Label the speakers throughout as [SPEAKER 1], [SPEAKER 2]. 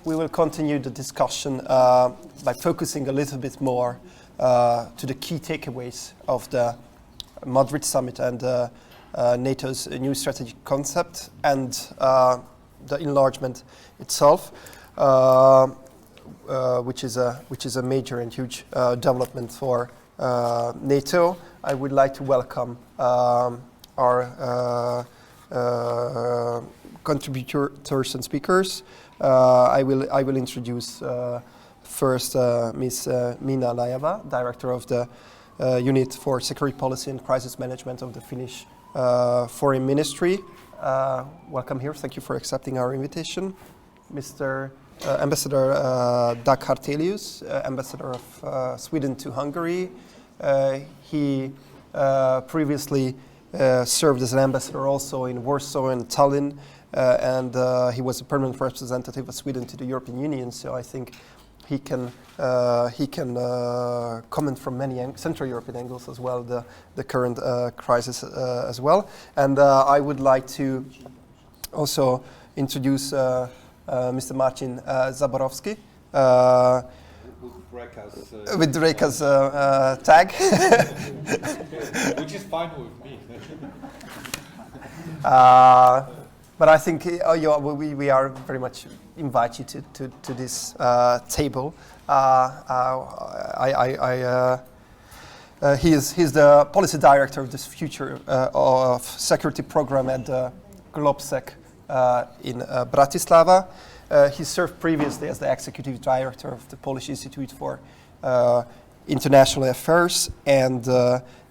[SPEAKER 1] we will continue the discussion by focusing a little bit more to the key takeaways of the Madrid summit and NATO's new strategic concept and the enlargement itself, which is a major and huge development for NATO. I would like to welcome our contributors and speakers. I will introduce first Ms. Minna Laajava, Director of the Unit for Security Policy and Crisis Management of the Finnish Foreign Ministry. Welcome here. Thank you for accepting our invitation. Mr. Ambassador Hartelius, Ambassador of Sweden to Hungary. He previously served as an ambassador also in Warsaw and Tallinn, and he was a permanent representative of Sweden to the European Union. So I think he can comment from many Central European angles as well, the current crisis as well. And I would like to also introduce Mr. Marcin Zaborowski. With Reka's tag.
[SPEAKER 2] Which is fine with me.
[SPEAKER 1] But I think we are very much invite you to this table. He's the policy director of this future of security program at the GLOBSEC in Bratislava. He served previously as the executive director of the Polish Institute for International Affairs and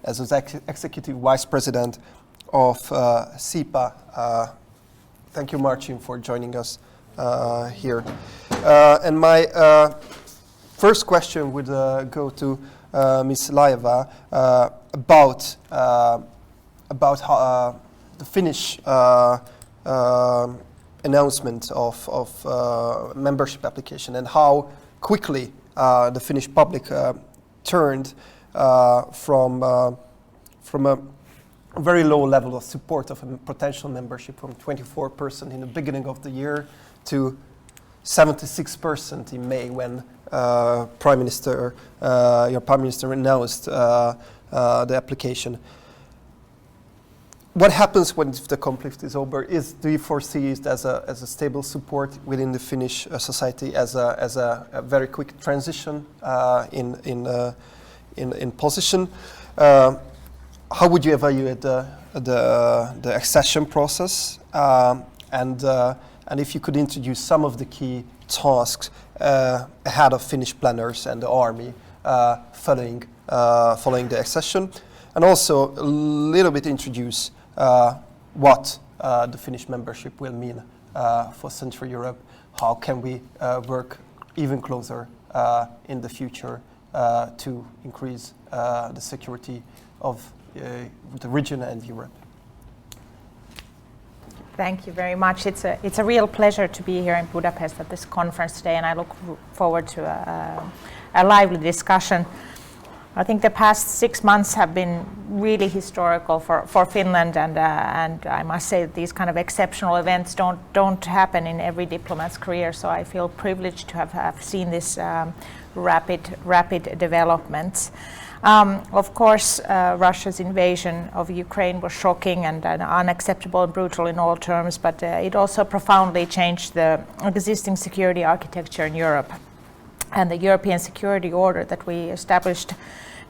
[SPEAKER 1] as executive vice president of SIPA. Thank you, Marcin, for joining us here. And my first question would go to Ms. Laajava about how, the Finnish announcement of membership application and how quickly the Finnish public turned from a very low level of support of a potential membership from 24% in the beginning of the year to 76% in May when your Prime Minister announced the application. What happens when the conflict is over? Do you foresee it as a stable support within the Finnish society, as a very quick transition in position? How would you evaluate the accession process? And if you could introduce some of the key tasks ahead of Finnish planners and the army following the accession, and also a little bit introduce what the Finnish membership will mean for Central Europe. How can we work even closer in the future to increase the security of the region and Europe?
[SPEAKER 3] Thank you very much. It's a real pleasure to be here in Budapest at this conference today, and I look forward to a lively discussion. I think the past 6 months have been really historical for Finland, and I must say that these kind of exceptional events don't happen in every diplomat's career. So I feel privileged to have seen this rapid developments. Of course, Russia's invasion of Ukraine was shocking and unacceptable and brutal in all terms, but it also profoundly changed the existing security architecture in Europe. And the European security order that we established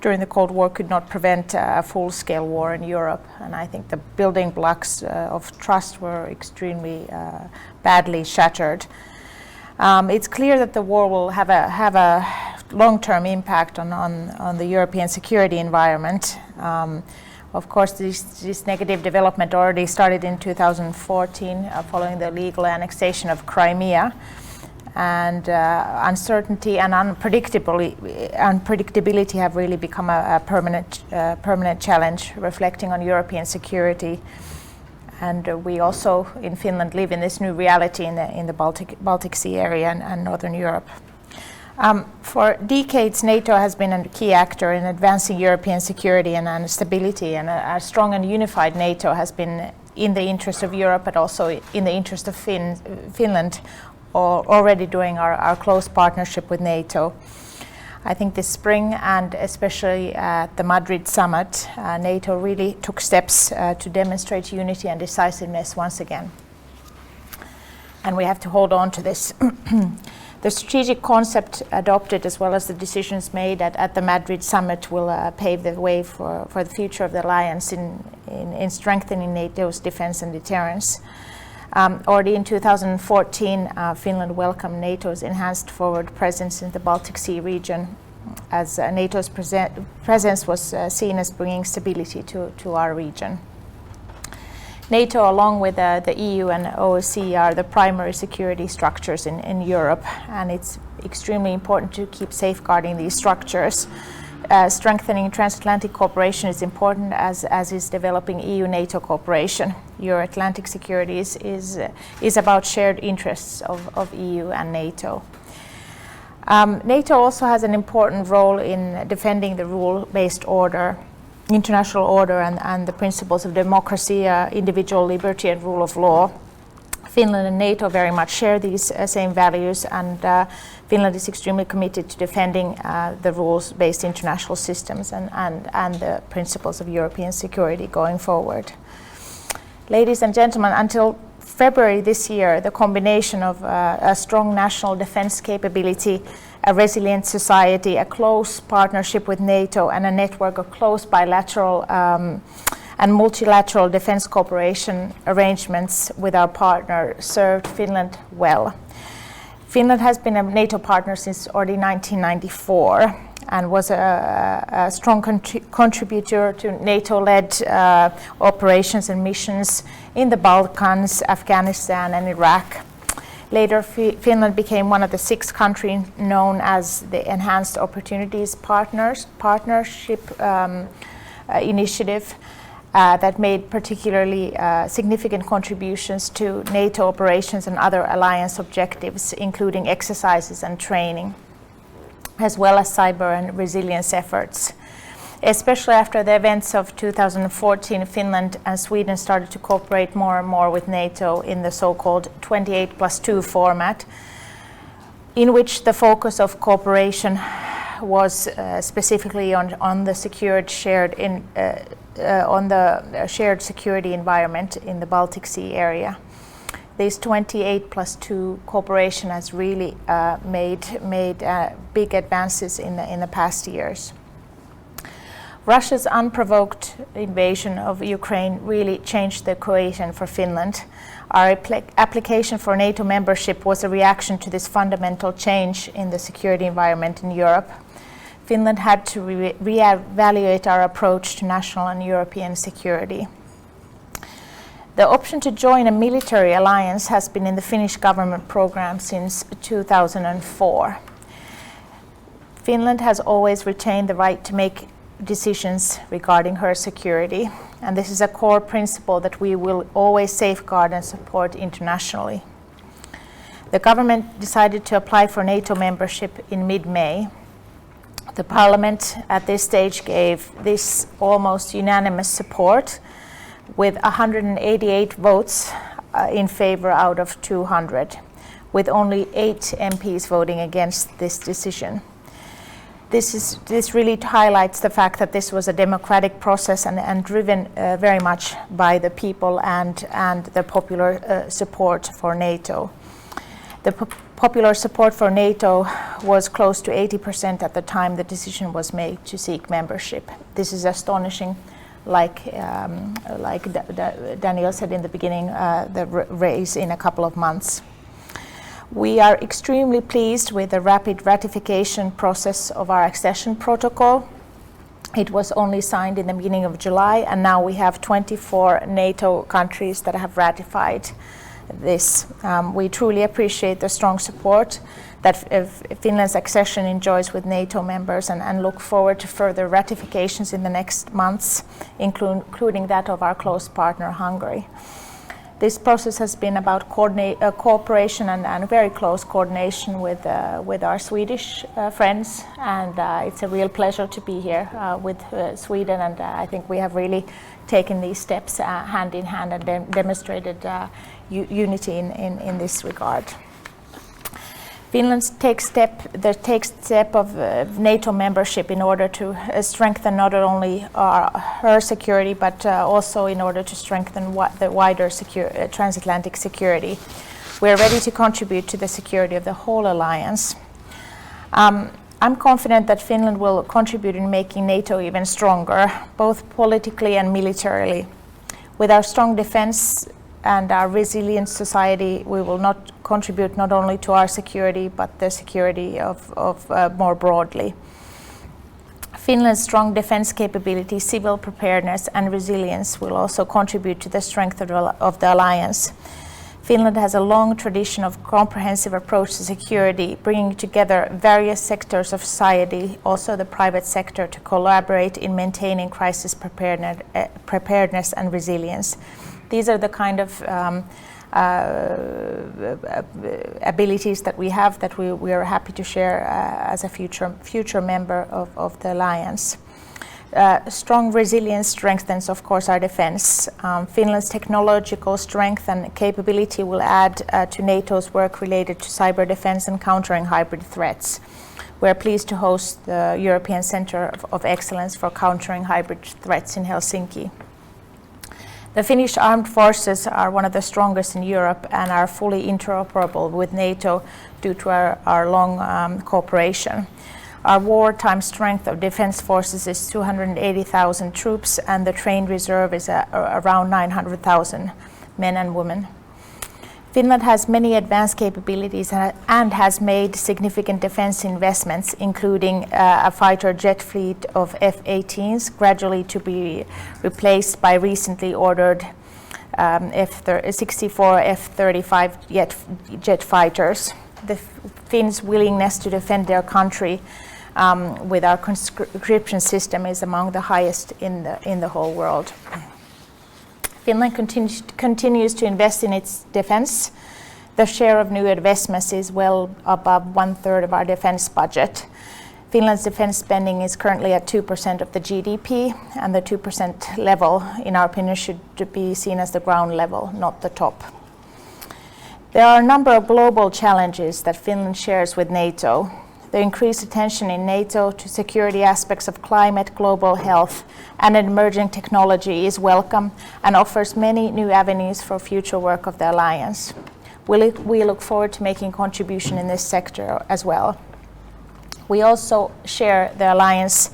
[SPEAKER 3] during the Cold War could not prevent a full-scale war in Europe. And I think the building blocks of trust were extremely badly shattered. It's clear that the war will have a long-term impact on the European security environment. Of course, this negative development already started in 2014 following the legal annexation of Crimea. And uncertainty and unpredictability have really become a permanent challenge, reflecting on European security. And we also, in Finland, live in this new reality in the Baltic Sea area and Northern Europe. For decades, NATO has been a key actor in advancing European security and stability, and a strong and unified NATO has been in the interest of Europe, but also in the interest of Finland, already during our close partnership with NATO. I think this spring, and especially at the Madrid summit, NATO really took steps to demonstrate unity and decisiveness once again. And we have to hold on to this. The strategic concept adopted, as well as the decisions made at the Madrid summit, will pave the way for the future of the alliance in strengthening NATO's defense and deterrence. Already in 2014, Finland welcomed NATO's enhanced forward presence in the Baltic Sea region, as NATO's presence was seen as bringing stability to our region. NATO, along with the EU and OSCE, are the primary security structures in Europe, and it's extremely important to keep safeguarding these structures. Strengthening transatlantic cooperation is important, as is developing EU-NATO cooperation. Euro-Atlantic security is about shared interests of EU and NATO. NATO also has an important role in defending the rule-based order, international order, and the principles of democracy, individual liberty, and rule of law. Finland and NATO very much share these same values, and Finland is extremely committed to defending the rules-based international systems and the principles of European security going forward. Ladies and gentlemen, until February this year, the combination of a strong national defense capability, a resilient society, a close partnership with NATO, and a network of close bilateral and multilateral defense cooperation arrangements with our partner served Finland well. Finland has been a NATO partner since already 1994 and was a strong contributor to NATO-led operations and missions in the Balkans, Afghanistan, and Iraq. Later, Finland became one of the 6 countries known as the Enhanced Opportunities Partnership Initiative that made particularly significant contributions to NATO operations and other alliance objectives, including exercises and training, as well as cyber and resilience efforts. Especially after the events of 2014, Finland and Sweden started to cooperate more and more with NATO in the so-called 28+2 format, in which the focus of cooperation was specifically on the shared security environment in the Baltic Sea area. This 28+2 cooperation has really made big advances in the past years. Russia's unprovoked invasion of Ukraine really changed the equation for Finland. Our application for NATO membership was a reaction to this fundamental change in the security environment in Europe. Finland had to reevaluate our approach to national and European security. The option to join a military alliance has been in the Finnish government program since 2004. Finland has always retained the right to make decisions regarding her security, and this is a core principle that we will always safeguard and support internationally. The government decided to apply for NATO membership in mid-May. The Parliament at this stage gave this almost unanimous support with 188 votes in favor out of 200, with only 8 MPs voting against this decision. This really highlights the fact that this was a democratic process and driven very much by the people and the popular support for NATO. The popular support for NATO was close to 80% at the time the decision was made to seek membership. This is astonishing, like Dániel said in the beginning, the raise in a couple of months. We are extremely pleased with the rapid ratification process of our accession protocol. It was only signed in the beginning of July, and now we have 24 NATO countries that have ratified this. We truly appreciate the strong support that Finland's accession enjoys with NATO members and look forward to further ratifications in the next months, including that of our close partner Hungary. This process has been about cooperation and very close coordination with our Swedish friends, and it's a real pleasure to be here with Sweden, and I think we have really taken these steps hand in hand and demonstrated unity in this regard. Finland takes step of NATO membership in order to strengthen not only her security, but also in order to strengthen the wider transatlantic security. We are ready to contribute to the security of the whole alliance. I'm confident that Finland will contribute in making NATO even stronger, both politically and militarily. With our strong defense and our resilient society, we will not contribute not only to our security, but the security of more broadly. Finland's strong defense capability, civil preparedness and resilience will also contribute to the strength of the alliance. Finland has a long tradition of comprehensive approach to security, bringing together various sectors of society, also the private sector, to collaborate in maintaining crisis preparedness and resilience. These are the kind of abilities that we have that we are happy to share as a future member of the alliance. Strong resilience strengthens, of course, our defense. Finland's technological strength and capability will add to NATO's work related to cyber defense and countering hybrid threats. We are pleased to host the European Centre of Excellence for Countering Hybrid Threats in Helsinki. The Finnish armed forces are one of the strongest in Europe and are fully interoperable with NATO due to our long cooperation. Our wartime strength of defense forces is 280,000 troops, and the trained reserve is around 900,000 men and women. Finland has many advanced capabilities and has made significant defense investments, including a fighter jet fleet of F-18s, gradually to be replaced by recently ordered F-64, F-35 jet fighters. The Finns' willingness to defend their country with our conscription system is among the highest in the whole world. Finland continues to invest in its defense. The share of new investments is well above 1/3 of our defense budget. Finland's defense spending is currently at 2% of the GDP, and the 2% level, in our opinion, should be seen as the ground level, not the top. There are a number of global challenges that Finland shares with NATO. The increased attention in NATO to security aspects of climate, global health, and emerging technology is welcome and offers many new avenues for future work of the alliance. We look forward to making contribution in this sector as well. We also share the alliance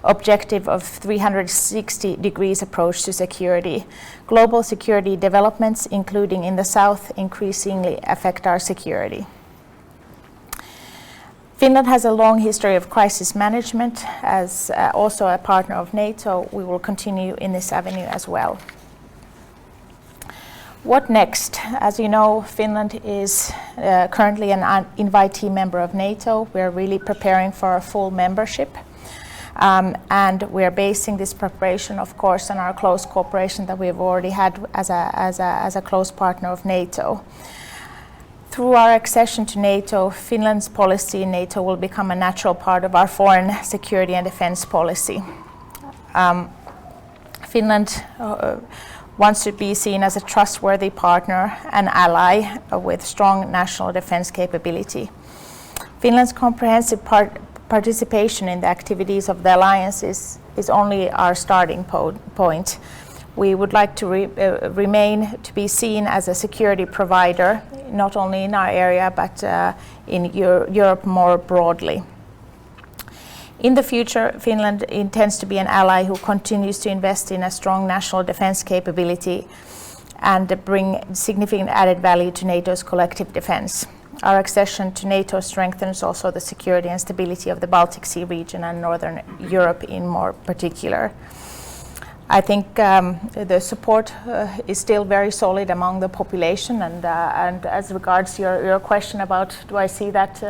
[SPEAKER 3] objective of 360 degrees approach to security. Global security developments, including in the South, increasingly affect our security. Finland has a long history of crisis management. As also a partner of NATO, we will continue in this avenue as well. What next? As you know, Finland is currently an invitee member of NATO. We're really preparing for a full membership. And we're basing this preparation, of course, on our close cooperation that we've already had as a close partner of NATO. Through our accession to NATO, Finland's policy in NATO will become a natural part of our foreign security and defense policy. Finland wants to be seen as a trustworthy partner and ally with strong national defense capability. Finland's comprehensive participation in the activities of the alliance is only our starting point. We would like to remain to be seen as a security provider, not only in our area, but in Europe more broadly. In the future, Finland intends to be an ally who continues to invest in a strong national defense capability and bring significant added value to NATO's collective defense. Our accession to NATO strengthens also the security and stability of the Baltic Sea region and Northern Europe in more particular. I think the support is still very solid among the population, and as regards your question about do I see that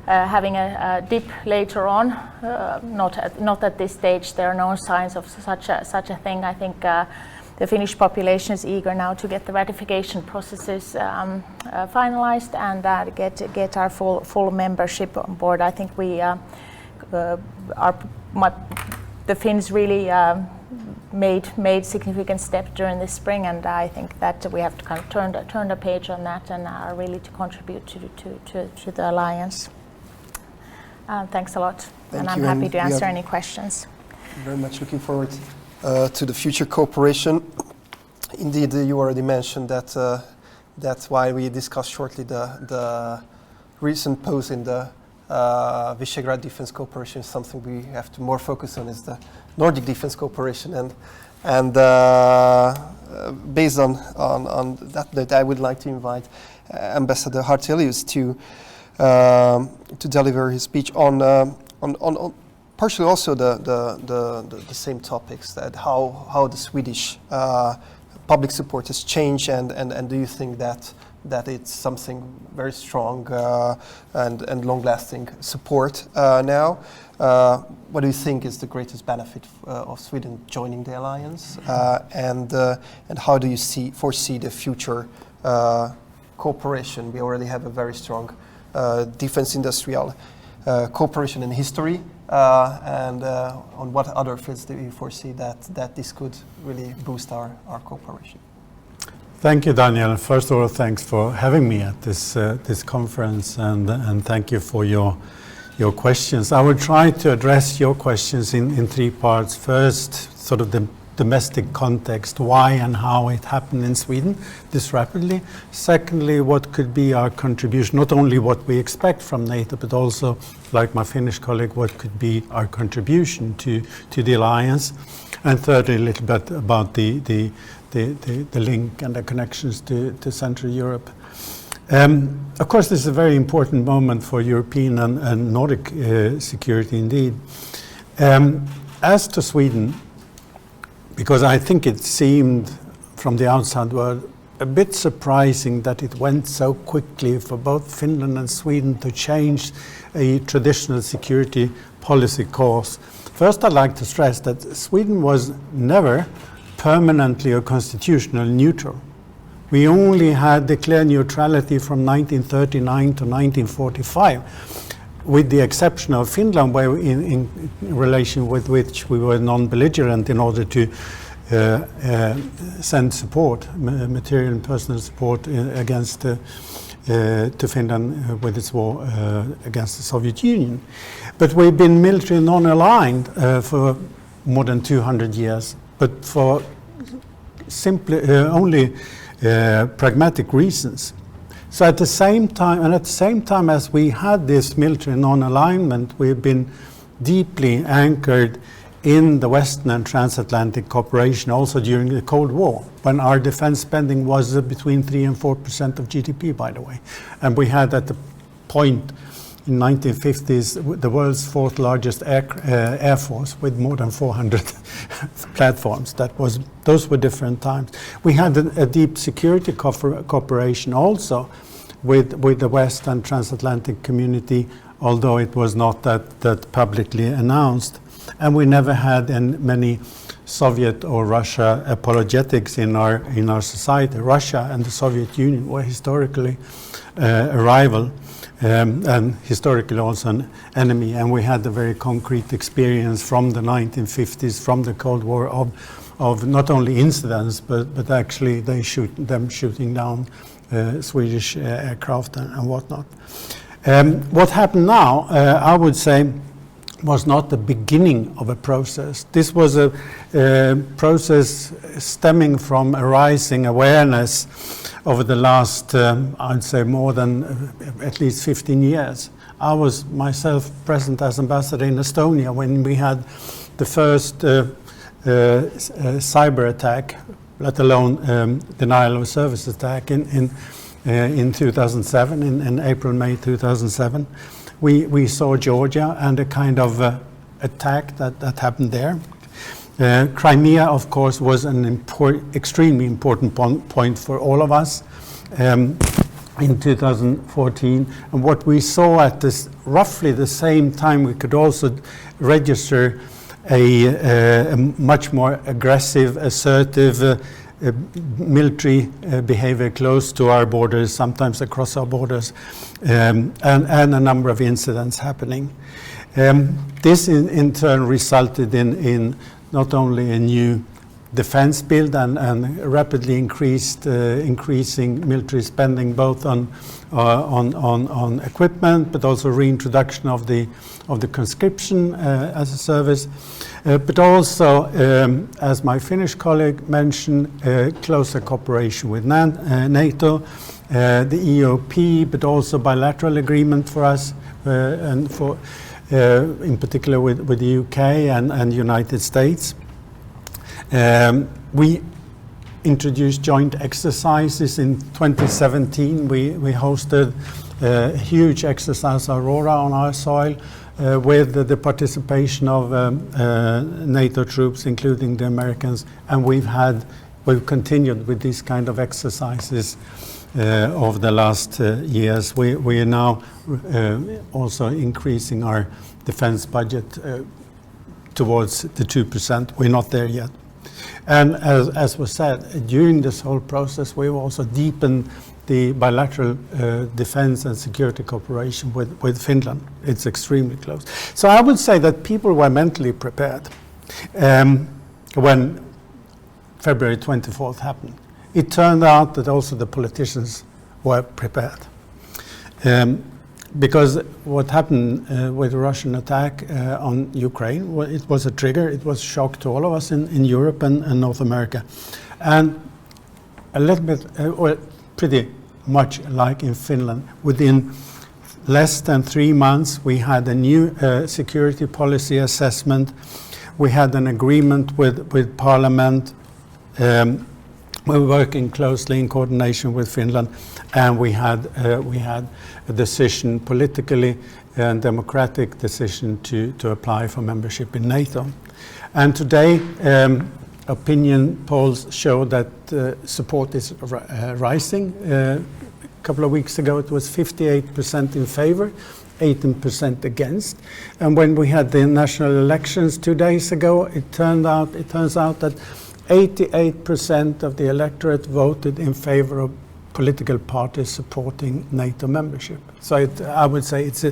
[SPEAKER 3] having a dip later on, not at this stage. There are no signs of such a thing. I think the Finnish population is eager now to get the ratification processes finalized and get our full membership on board. I think we the Finns really made significant steps during this spring, and I think that we have to kind of turn the page on that and are really to contribute to the alliance. Thanks a lot, and I'm happy to answer any questions.
[SPEAKER 1] Very much looking forward to the future cooperation. Indeed, you already mentioned that that's why we discussed shortly the recent pause in the Visegrad defense cooperation. Something we have to more focus on is the Nordic defense cooperation, and based on that, I would like to invite Ambassador Hartelius to deliver his speech on partially also the same topics, that how the Swedish public support has changed, and do you think that it's something very strong and long-lasting support now? What do you think is the greatest benefit of Sweden joining the alliance, and how do you foresee the future cooperation? We already have a very strong defense industrial cooperation in history, and on what other fields do you foresee that this could really boost our cooperation?
[SPEAKER 4] Thank you, Dániel. First of all, thanks for having me at this conference, and thank you for your questions. I will try to address your questions in three parts. First, sort of the domestic context, why and how it happened in Sweden this rapidly. Secondly, what could be our contribution, not only what we expect from NATO, but also, like my Finnish colleague, what could be our contribution to the alliance. And thirdly, a little bit about the link and the connections to Central Europe. Of course, this is a very important moment for European and Nordic security indeed. As to Sweden, because I think it seemed from the outside world a bit surprising that it went so quickly for both Finland and Sweden to change a traditional security policy course. First, I'd like to stress that Sweden was never permanently or constitutionally neutral. We only had declared neutrality from 1939 to 1945, with the exception of Finland, where in relation with which we were non-belligerent in order to send support, material and personal support against to Finland with its war against the Soviet Union. But we've been military non-aligned for more than 200 years, but for simply only pragmatic reasons. So at the same time as we had this military non-alignment, we've been deeply anchored in the Western and transatlantic cooperation also during the Cold War, when our defense spending was between 3 and 4% of GDP, by the way. And we had at the point in 1950s the world's fourth largest air force with more than 400 platforms. Those were different times. We had a deep security cooperation also with the West and transatlantic community, although it was not that publicly announced. And we never had many Soviet or Russia apologetics in our society. Russia and the Soviet Union were historically a rival, and historically also an enemy. And we had a very concrete experience from the 1950s, from the Cold War, of not only incidents, but actually them shooting down Swedish aircraft and whatnot. What happened now, I would say, was not the beginning of a process. This was a process stemming from a rising awareness over the last, I'd say, more than at least 15 years. I was myself present as ambassador in Estonia when we had the first cyber attack, let alone denial of service attack in 2007, in April, May 2007. We saw Georgia and a kind of attack that happened there. Crimea, of course, was an extremely important point for all of us in 2014. And what we saw at this roughly the same time, we could also register a much more aggressive, assertive military behavior close to our borders, sometimes across our borders, and a number of incidents happening. This in turn resulted in not only a new defense build and rapidly increasing military spending, both on equipment, but also reintroduction of the conscription as a service, but also, as my Finnish colleague mentioned, closer cooperation with NATO, the EOP, but also bilateral agreement for us, and for in particular with the UK and United States. We introduced joint exercises in 2017. We hosted a huge exercise Aurora on our soil with the participation of NATO troops, including the Americans, and we've continued with these kind of exercises over the last years. We are now also increasing our defense budget towards the 2%. We're not there yet. And as was said, during this whole process, we've also deepened the bilateral defense and security cooperation with Finland. It's extremely close. So I would say that people were mentally prepared when February 24th happened. It turned out that also the politicians were prepared. Because what happened with the Russian attack on Ukraine, well, it was a trigger, it was a shock to all of us in Europe and North America. And a little bit, well, pretty much like in Finland, within less than 3 months, we had a new security policy assessment. We had an agreement with Parliament. We were working closely in coordination with Finland, and we had a decision, politically and democratic decision, to apply for membership in NATO. And today, opinion polls show that support is rising. A couple of weeks ago, it was 58% in favor, 18% against. And when we had the national elections 2 days ago, it turns out that 88% of the electorate voted in favor of political parties supporting NATO membership. So I would say it's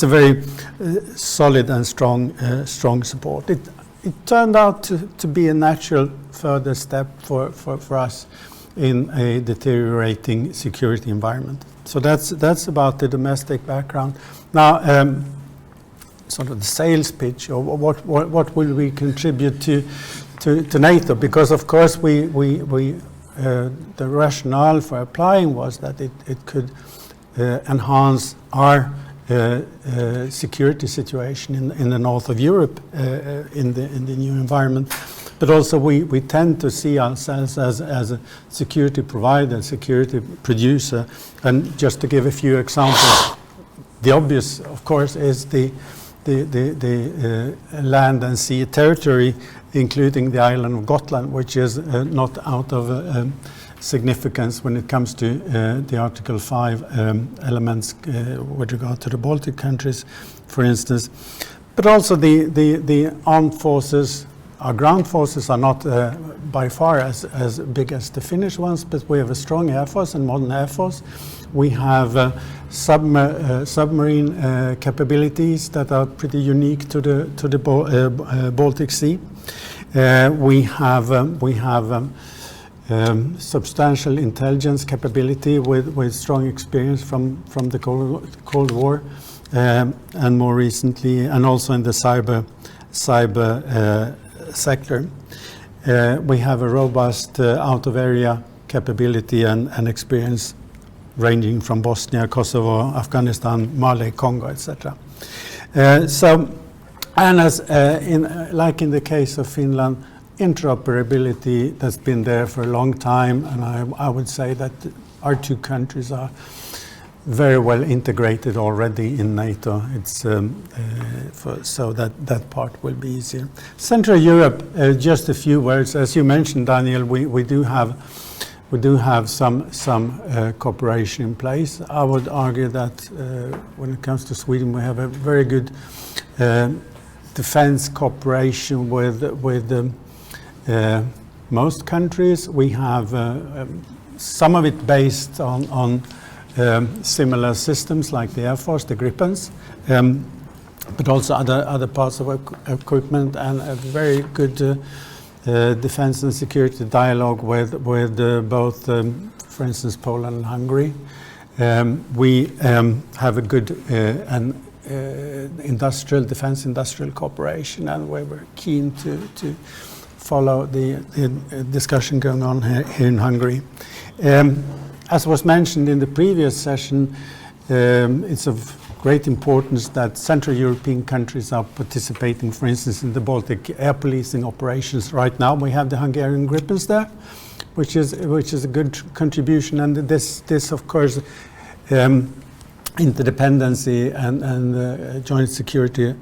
[SPEAKER 4] a very solid and strong support. It turned out to be a natural further step for us in a deteriorating security environment. So that's about the domestic background. Now, sort of the sales pitch, or what will we contribute to NATO? Because of course the rationale for applying was that it could enhance our security situation in the north of Europe in the new environment. But also we tend to see ourselves as a security provider, security producer. And just to give a few examples, the obvious, of course, is the land and sea territory, including the island of Gotland, which is not out of significance when it comes to the Article 5 elements with regard to the Baltic countries, for instance. But also the armed forces, our ground forces are not by far as big as the Finnish ones, but we have a strong air force and modern air force. We have submarine capabilities that are pretty unique to the Baltic Sea. We have substantial intelligence capability with strong experience from the Cold War, and more recently, and also in the cyber sector. We have a robust out-of-area capability and experience ranging from Bosnia, Kosovo, Afghanistan, Mali, Congo, etc. And as like in the case of Finland, interoperability that's been there for a long time, and I would say that our two countries are very well integrated already in NATO. It's so that part will be easier. Central Europe, just a few words. As you mentioned, Dániel, we do have some cooperation in place. I would argue that when it comes to Sweden, we have a very good defense cooperation with most countries. We have some of it based on similar systems like the Air Force, the Gripens, but also other parts of equipment, and a very good defense and security dialogue with both, for instance, Poland and Hungary. We have a good defense industrial cooperation, and we were keen to follow the discussion going on here in Hungary. As was mentioned in the previous session, it's of great importance that Central European countries are participating, for instance, in the Baltic air policing operations. Right now we have the Hungarian Gripens there, which is a good contribution, and this of course interdependency and joint security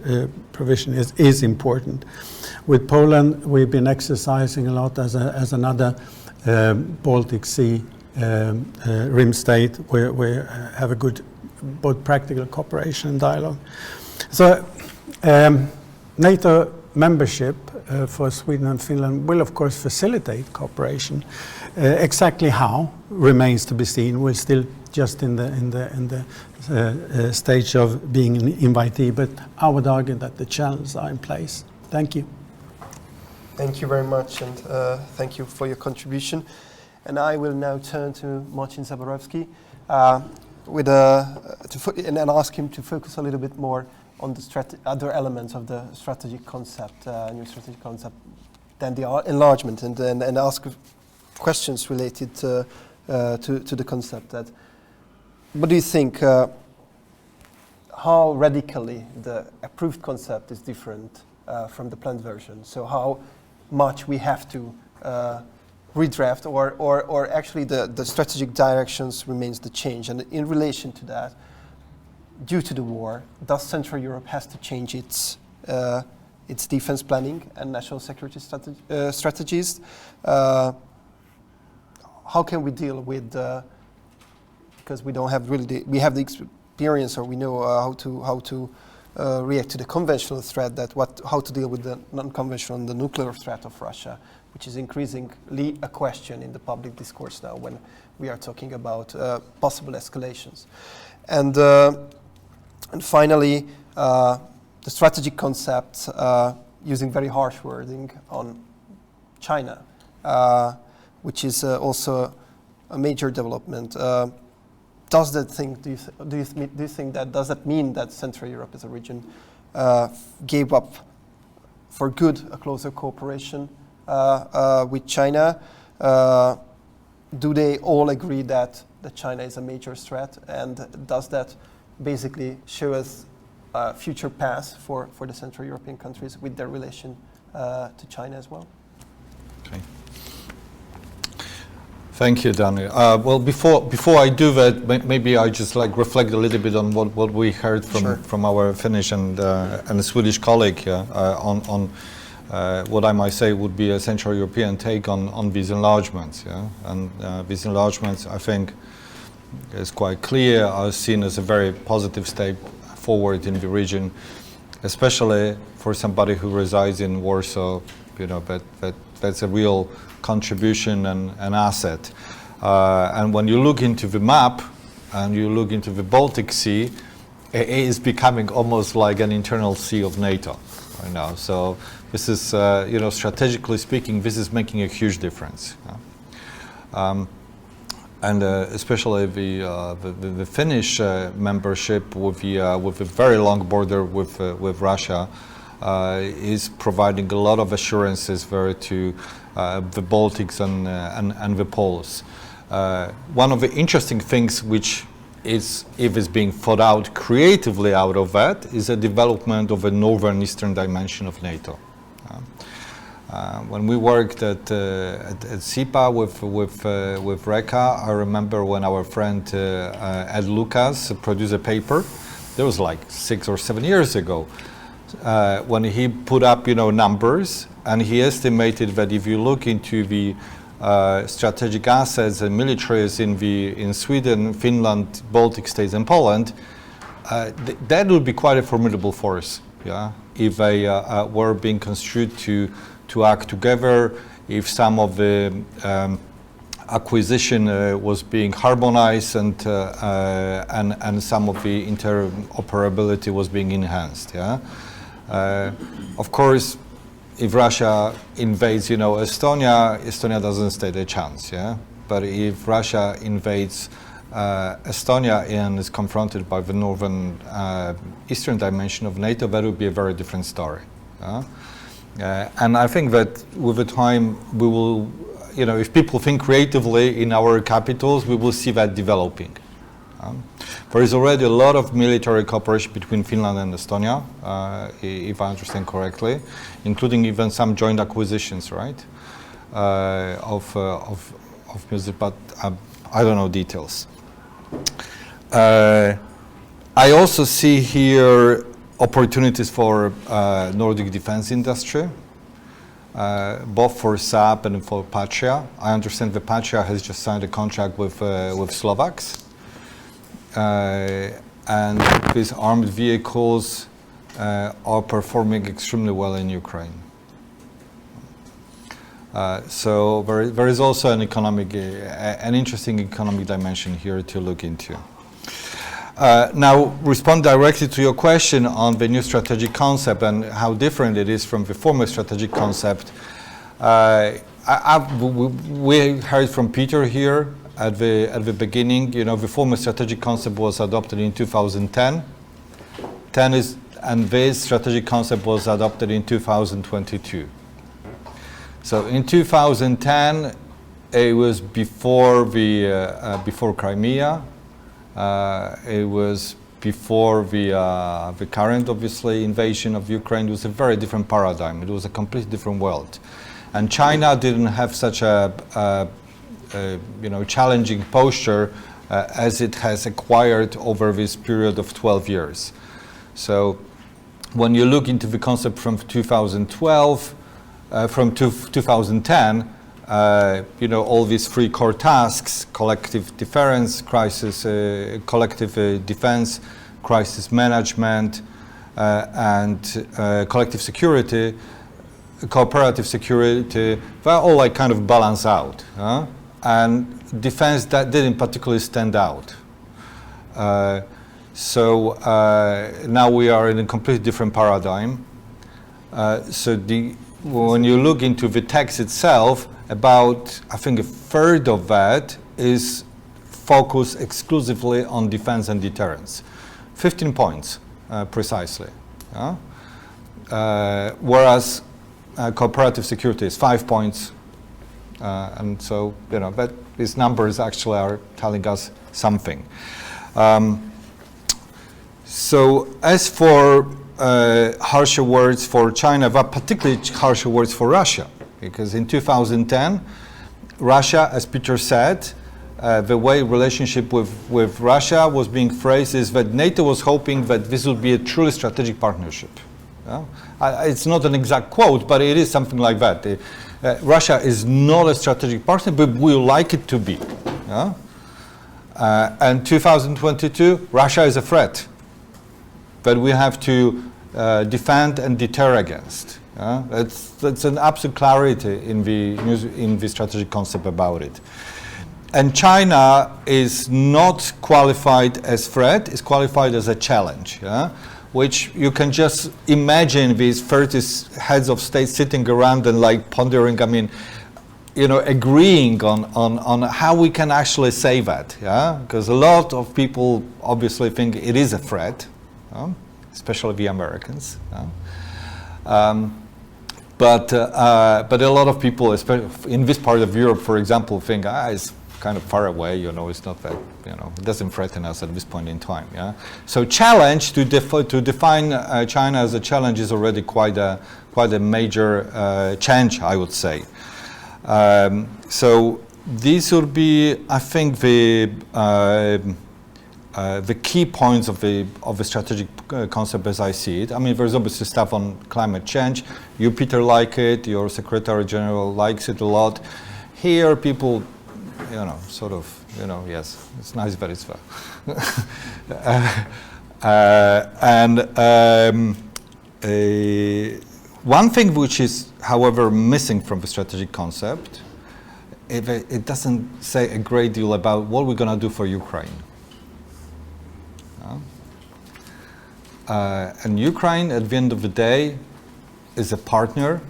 [SPEAKER 4] provision is important. With Poland, we've been exercising a lot as another Baltic Sea rim state where we have a good both practical cooperation and dialogue. So NATO membership for Sweden and Finland will of course facilitate cooperation. Exactly how remains to be seen. We're still just in the stage of being an invitee, but I would argue that the challenges are in place. Thank you.
[SPEAKER 1] Thank you very much, and thank you for your contribution. And I will now turn to Marcin Zaborowski and ask him to focus a little bit more on the other elements of the strategic concept, new strategic concept, than the enlargement, and ask questions related to the concept. That what do you think? How radically the approved concept is different from the planned version? So how much we have to redraft, or actually the strategic directions remains the change? And in relation to that, due to the war, does Central Europe has to change its defense planning and national security strategies? How can we deal with because we don't have really we have the experience, or we know how to react to the conventional threat, how to deal with the non-conventional and the nuclear threat of Russia, which is increasingly a question in the public discourse now when we are talking about possible escalations. And finally, the strategic concept using very harsh wording on China, which is also a major development. Does that does that mean that Central Europe as a region gave up for good a closer cooperation with China? Do they all agree that China is a major threat, and does that basically show us a future path for the Central European countries with their relation to China as well?
[SPEAKER 2] Okay. Thank you, Dániel. Well, before I do that, maybe I just reflect a little bit on what we heard from our Finnish and Swedish colleague on what I might say would be a Central European take on these enlargements. Yeah? And these enlargements, I think, is quite clear, are seen as a very positive step forward in the region, especially for somebody who resides in Warsaw. That's a real contribution and an asset. And when you look into the map and you look into the Baltic Sea, it is becoming almost like an internal sea of NATO right now. So this is, strategically speaking, this is making a huge difference. And especially the Finnish membership with a very long border with Russia is providing a lot of assurances there to the Baltics and the Poles. One of the interesting things which is being thought out creatively out of that is a development of a northern eastern dimension of NATO. When we worked at SIPA with Reka, I remember when our friend Ed Lucas produced a paper. That was like 6 or 7 years ago. When he put up, numbers, and he estimated that if you look into the strategic assets and militaries in Sweden, Finland, Baltic states, and Poland, that would be quite a formidable force. Yeah, if they were being construed to act together, if some of the acquisition was being harmonized and some of the interoperability was being enhanced. Yeah. Of course, if Russia invades, Estonia doesn't stand a chance, yeah? But if Russia invades Estonia and is confronted by the northern eastern dimension of NATO, that would be a very different story. And I think that with the time we will, if people think creatively in our capitals, we will see that developing. There is already a lot of military cooperation between Finland and Estonia, if I understand correctly, including even some joint acquisitions, right, of music, but I don't know details. I also see here opportunities for Nordic defense industry, both for SAP and for Patria. I understand that Patria has just signed a contract with Slovaks. And these armed vehicles are performing extremely well in Ukraine. So there is also an interesting economic dimension here to look into. Now, respond directly to your question on the new strategic concept and how different it is from the former strategic concept. We heard from Peter here at the beginning. The former strategic concept was adopted in 2010. And this strategic concept was adopted in 2022. So in 2010, it was before Crimea. It was before the current, obviously, invasion of Ukraine. It was a very different paradigm. It was a completely different world, and China didn't have such a challenging posture as it has acquired over this period of 12 years. So when you look into the concept from 2012, from 2010, all these three core tasks: collective deterrence, crisis, collective defense, crisis management, and collective security, cooperative security, they all kind of balance out. And defense that didn't particularly stand out. So now we are in a completely different paradigm. When you look into the text itself, about, I think, a third of that is focused exclusively on defense and deterrence. 15 points, precisely. Whereas cooperative security is 5 points. And so, but these numbers actually are telling us something. So as for harsher words for China, but particularly harsher words for Russia, because in 2010, Russia, as Peter said, the way relationship with Russia was being phrased is that NATO was hoping that this would be a truly strategic partnership. It's not an exact quote, but it is something like that. Russia is not a strategic partner, but we would like it to be. And 2022, Russia is a threat that we have to defend and deter against. That's an absolute clarity in the strategic concept about it. And China is not qualified as threat; it's qualified as a challenge. Which you can just imagine these 30 heads of state sitting around and pondering. Agreeing on how we can actually say that. Because a lot of people obviously think it is a threat. Especially the Americans, but a lot of people, especially in this part of Europe, for example, think it's kind of far away. It's not that. It doesn't threaten us at this point in time. So challenge to define China as a challenge is already quite a major change, I would say. So these would be, I think, the key points of the strategic concept as I see it. There's obviously stuff on climate change. You, Peter, like it. Your Secretary General likes it a lot. Here, people, yes, it's nice, but it's fun. One thing which is, however, missing from the strategic concept, it doesn't say a great deal about what we're going to do for Ukraine. And Ukraine, at the end of the day, is a partner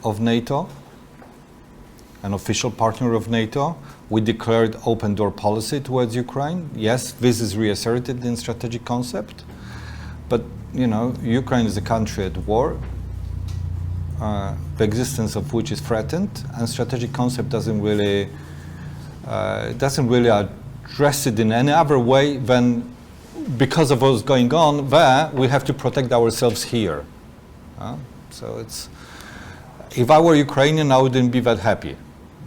[SPEAKER 2] of NATO, an official partner of NATO. We declared open door policy towards Ukraine. Yes, this is reasserted in strategic concept, but you know, Ukraine is a country at war, the existence of which is threatened, and strategic concept doesn't really address it in any other way than because of what's going on there, we have to protect ourselves here. So it's, if I were Ukrainian, I wouldn't be that happy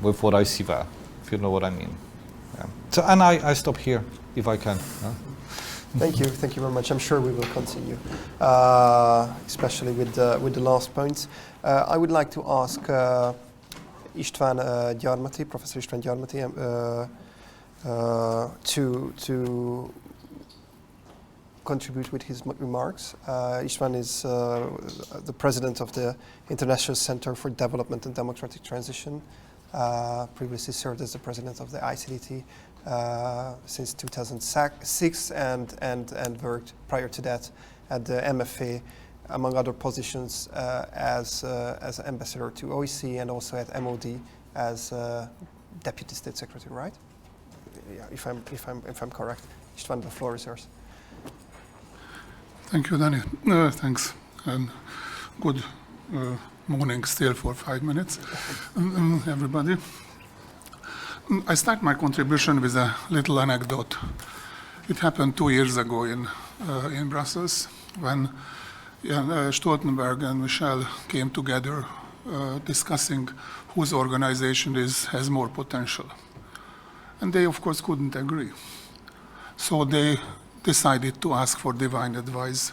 [SPEAKER 2] with what I see there, if you know what I mean. Yeah. So, and I stop here, if I can.
[SPEAKER 1] Thank you very much. I'm sure we will continue, especially with the last points. I would like to ask István Gyarmati, Professor István Gyarmati, to contribute with his remarks. István is the president of the International Center for Development and Democratic Transition. Previously served as the president of the ICDT since 2006 and worked prior to that at the MFA, among other positions as ambassador to OEC and also at MOD as deputy state secretary, right? Yeah, if I'm correct. István, the floor is yours.
[SPEAKER 5] Thank you, Dániel. Thanks, and good morning still for 5 minutes, everybody. I start my contribution with a little anecdote. It happened 2 years ago in Brussels when Stoltenberg and Michel came together discussing whose organization has more potential. And they, of course, couldn't agree. So they decided to ask for divine advice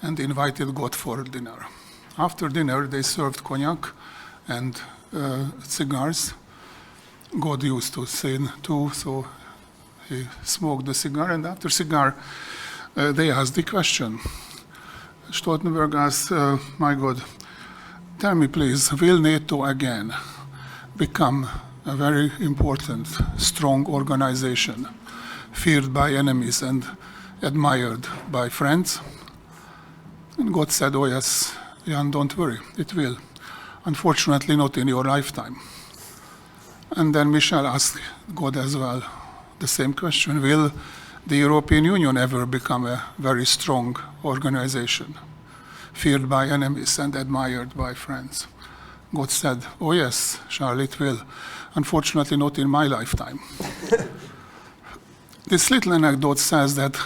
[SPEAKER 5] and invited God for dinner. After dinner, they served cognac and cigars. God used to sin too, so he smoked the cigar, and after cigar, they asked the question. Stoltenberg asked, my God, tell me please, will NATO again become a very important, strong organization, feared by enemies and admired by friends? And God said, oh yes, Jan, don't worry, it will. Unfortunately, not in your lifetime. And then Michel asked God as well the same question. Will the European Union ever become a very strong organization, feared by enemies and admired by friends? God said, oh yes, Charles, it will. Unfortunately, not in my lifetime. This little anecdote says that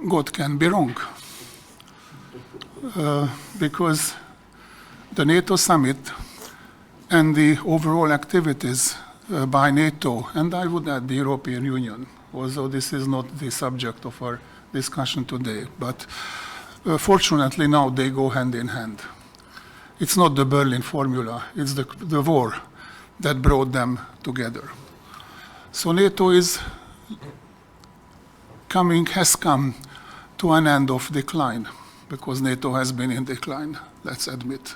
[SPEAKER 5] God can be wrong. Because the NATO summit and the overall activities by NATO, and I would add the European Union, although this is not the subject of our discussion today, but fortunately now they go hand in hand. It's not the Berlin formula, it's the war that brought them together. So NATO has come to an end of decline, because NATO has been in decline, let's admit,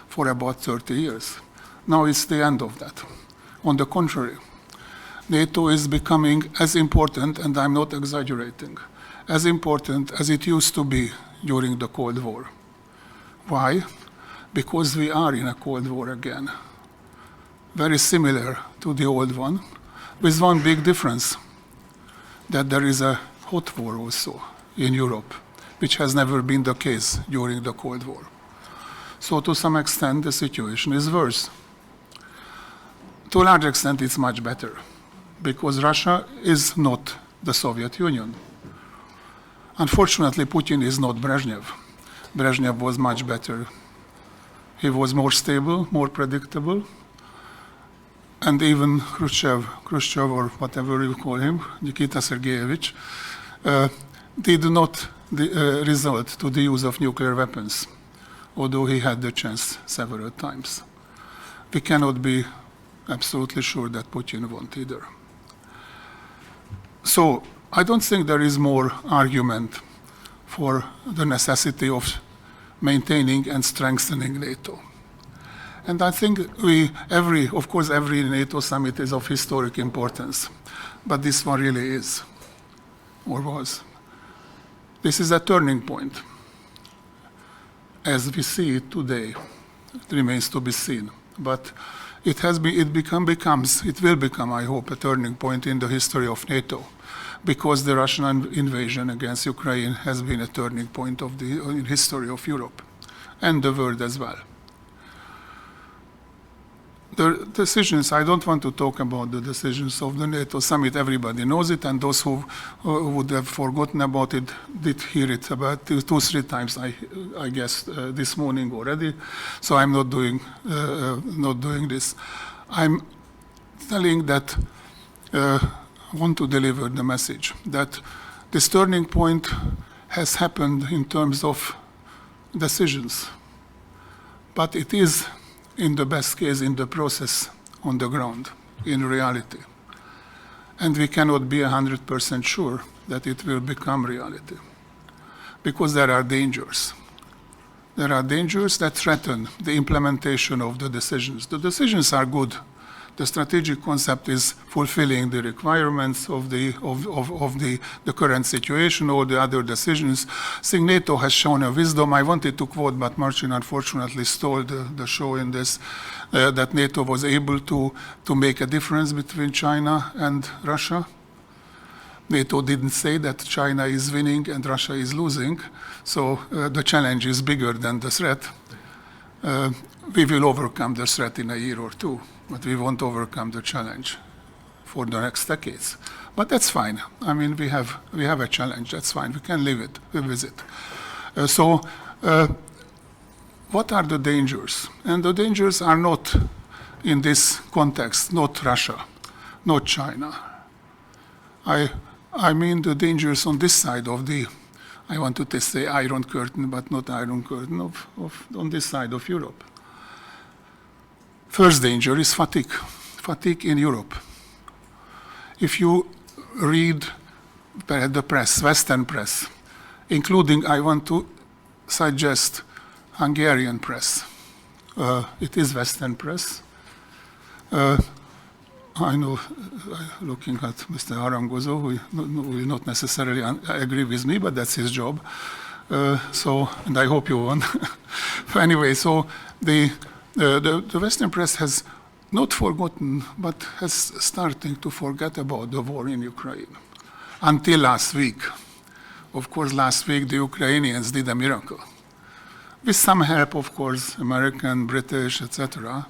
[SPEAKER 5] for about 30 years. Now it's the end of that. On the contrary, NATO is becoming as important, and I'm not exaggerating, as important as it used to be during the Cold War. Why? Because we are in a Cold War again, very similar to the old one, with one big difference, that there is a hot war also in Europe, which has never been the case during the Cold War. So to some extent, the situation is worse. To a large extent, it's much better, because Russia is not the Soviet Union. Unfortunately, Putin is not Brezhnev. Brezhnev was much better. He was more stable, more predictable, and even Khrushchev or whatever you call him, Nikita Sergeyevich, did not resort to the use of nuclear weapons, although he had the chance several times. We cannot be absolutely sure that Putin won't either. So I don't think there is more argument for the necessity of maintaining and strengthening NATO. And I think of course every NATO summit is of historic importance, but this one really is, or was. This is a turning point. As we see it today, it remains to be seen. but it will become, I hope, a turning point in the history of NATO, because the Russian invasion against Ukraine has been a turning point in history of Europe and the world as well. The decisions, I don't want to talk about the decisions of the NATO summit. Everybody knows it, and those who would have forgotten about it did hear it about 2-3 times, I guess, this morning already. So I'm not doing this. I'm telling that I want to deliver the message that this turning point has happened in terms of decisions, but it is, in the best case, in the process on the ground, in reality. And we cannot be 100% sure that it will become reality, because there are dangers. There are dangers that threaten the implementation of the decisions. The decisions are good. The strategic concept is fulfilling the requirements of the current situation. All the other decisions, I think NATO has shown a wisdom. I wanted to quote, but Marcin unfortunately stole the show in this, that NATO was able to make a difference between China and Russia. NATO didn't say that China is winning and Russia is losing, so the challenge is bigger than the threat. We will overcome the threat in a year or two, but we won't overcome the challenge for the next decades. But that's fine. I mean, we have a challenge. That's fine. We can live with it. What are the dangers? And the dangers are not, in this context, not Russia, not China. I mean the dangers on this side of the, I wanted to say Iron Curtain, but not Iron Curtain, on this side of Europe. First danger is fatigue in Europe. If you read the press, Western press, including, I want to suggest, Hungarian press. It is Western press. I know, looking at Mr. Arangozo, who will not necessarily agree with me, but that's his job. And I hope you won. Anyway, so the Western press has not forgotten, but has starting to forget about the war in Ukraine. Until last week. Of course, last week the Ukrainians did a miracle. With some help, of course, American, British, etc.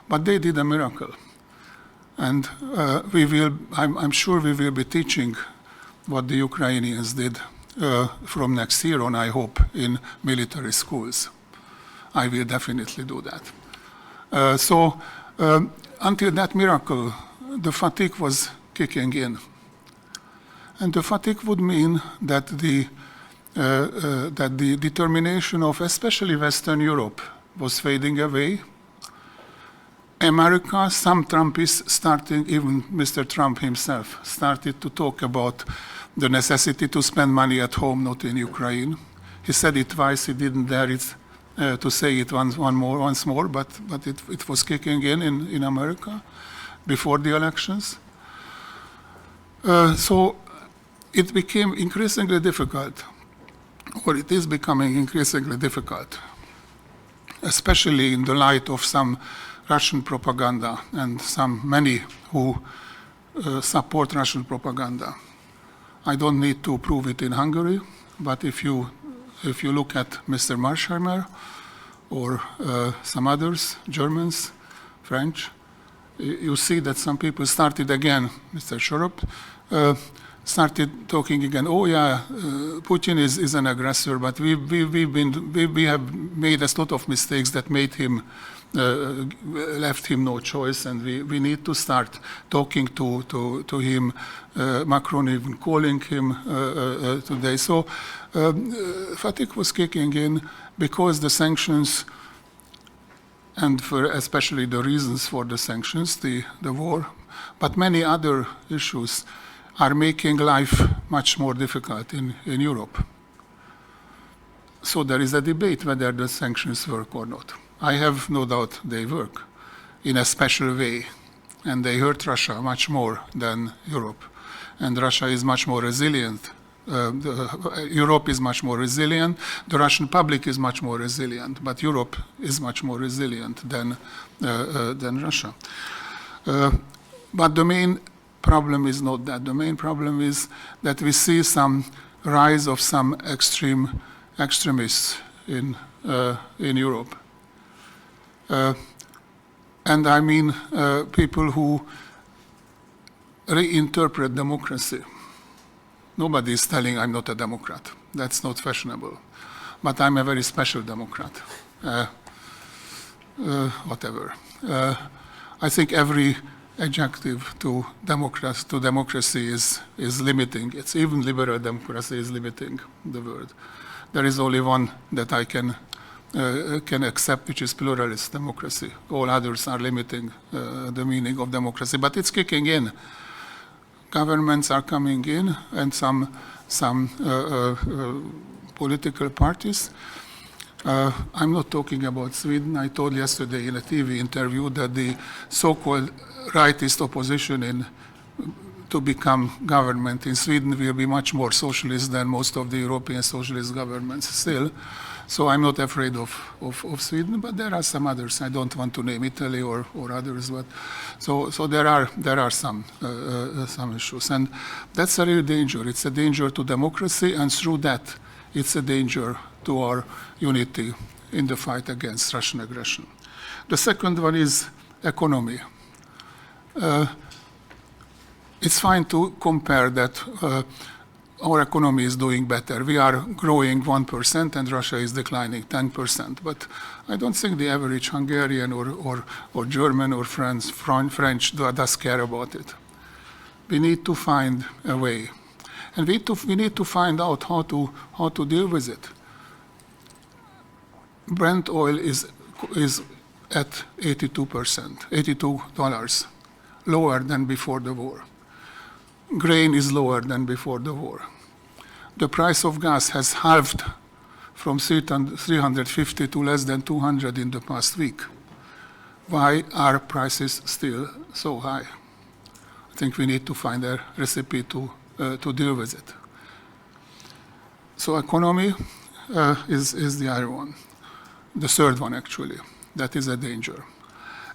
[SPEAKER 5] But they did a miracle. And I'm sure we will be teaching what the Ukrainians did from next year on, I hope, in military schools. I will definitely do that. Until that miracle, the fatigue was kicking in. And the fatigue would mean that the determination of especially Western Europe was fading away. America, some Trumpists starting, even Mr. Trump himself, started to talk about the necessity to spend money at home, not in Ukraine. He said it twice, he didn't dare it to say it once more, but it was kicking in America before the elections. So it became increasingly difficult, or it is becoming increasingly difficult, especially in the light of some Russian propaganda and many who support Russian propaganda. I don't need to prove it in Hungary, but if you look at Mr. Marsheimer or some others, Germans, French, you see that some people started again, Mr. Shorop, started talking again, oh yeah, Putin is an aggressor, but we have made a lot of mistakes that made him, left him no choice, and we need to start talking to him, Macron even calling him today. So fatigue was kicking in because the sanctions, and for especially the reasons for the sanctions, the war, but many other issues are making life much more difficult in Europe. So there is a debate whether the sanctions work or not. I have no doubt they work in a special way, and they hurt Russia much more than Europe. And Russia is much more resilient Europe is much more resilient. The Russian public is much more resilient, but Europe is much more resilient than Russia. But the main problem is not that. The main problem is that we see some rise of some extremists in Europe. And I mean people who reinterpret democracy. Nobody is telling I'm not a Democrat. That's not fashionable. But I'm a very special Democrat. Whatever. I think every adjective to democracy is limiting. It's even liberal democracy is limiting the word. There is only one that I can accept, which is pluralist democracy. All others are limiting the meaning of democracy, but it's kicking in. Governments are coming in, and some political parties. I'm not talking about Sweden. I told yesterday in a TV interview that the so-called rightist opposition to become government in Sweden will be much more socialist than most of the European socialist governments still. So I'm not afraid of Sweden, but there are some others. I don't want to name Italy or others, but so there are some issues, and that's a real danger. It's a danger to democracy, and through that, it's a danger to our unity in the fight against Russian aggression. The second one is economy. It's fine to compare that our economy is doing better. We are growing 1% and Russia is declining 10%. But I don't think the average Hungarian or German or French does care about it. We need to find a way. And we need to find out how to deal with it. Brent oil is at $82, lower than before the war. Grain is lower than before the war. The price of gas has halved from 350 to less than 200 in the past week. Why are prices still so high? I think we need to find a recipe to deal with it. So economy is the other one, the third one actually, that is a danger.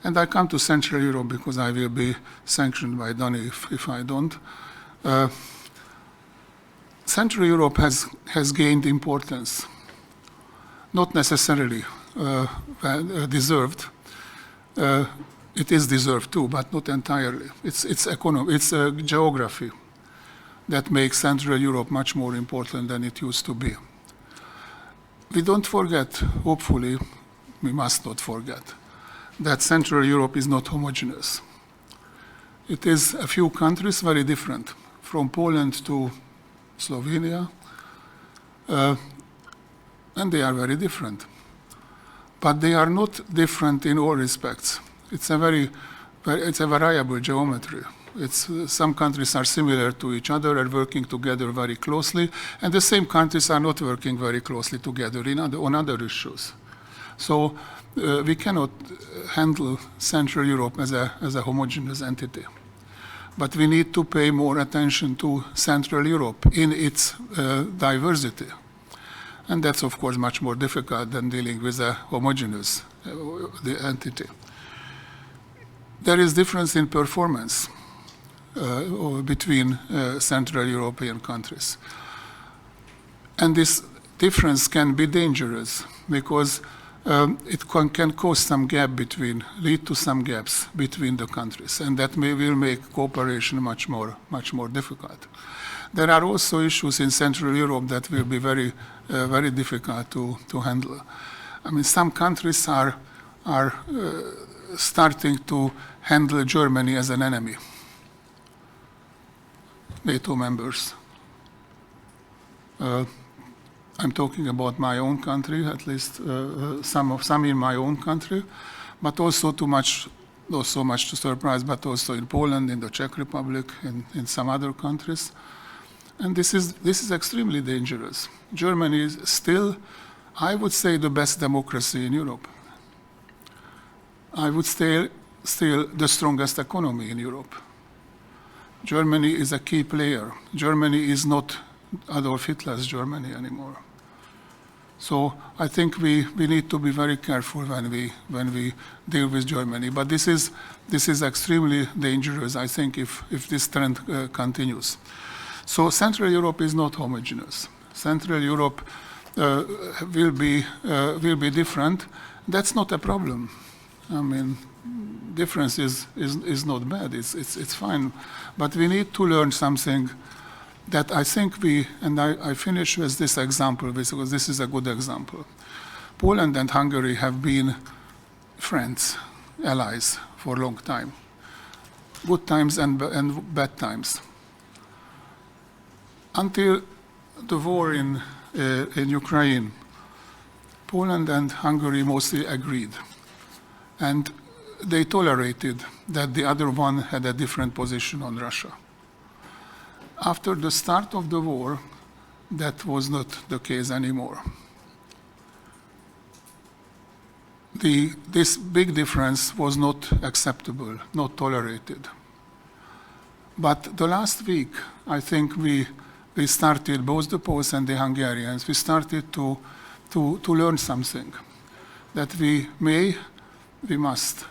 [SPEAKER 5] And I come to Central Europe because I will be sanctioned by Dániel if I don't. Central Europe has gained importance, not necessarily deserved. It is deserved too, but not entirely. It's geography that makes Central Europe much more important than it used to be. We don't forget, hopefully, we must not forget, that Central Europe is not homogeneous. It is a few countries very different, from Poland to Slovenia, and they are very different. But they are not different in all respects. It's a variable geometry. Some countries are similar to each other and working together very closely, and the same countries are not working very closely together on other issues. So we cannot handle Central Europe as a homogeneous entity. But we need to pay more attention to Central Europe in its diversity. And that's, of course, much more difficult than dealing with a homogeneous entity. There is difference in performance between Central European countries. And this difference can be dangerous because it can cause some lead to some gaps between the countries, and that will make cooperation much more difficult. There are also issues in Central Europe that will be very difficult to handle. I mean, some countries are starting to handle Germany as an enemy. NATO members. I'm talking about my own country, at least some in my own country, but also not so much to surprise, but also in Poland, in the Czech Republic, in some other countries. And this is extremely dangerous. Germany is still, I would say, the best democracy in Europe. I would say still the strongest economy in Europe. Germany is a key player. Germany is not Adolf Hitler's Germany anymore. So I think we need to be very careful when we deal with Germany. But this is extremely dangerous, I think, if this trend continues. So Central Europe is not homogeneous. Central Europe will be different. That's not a problem. I mean, difference is not bad. It's fine. But we need to learn something that I think I finish with this example because this is a good example. Poland and Hungary have been friends, allies for a long time. Good times and bad times. Until the war in Ukraine, Poland and Hungary mostly agreed. And they tolerated that the other one had a different position on Russia. After the start of the war, that was not the case anymore. This big difference was not acceptable, not tolerated. But the last week, I think we started, both the Poles and the Hungarians, we started to learn something, that we must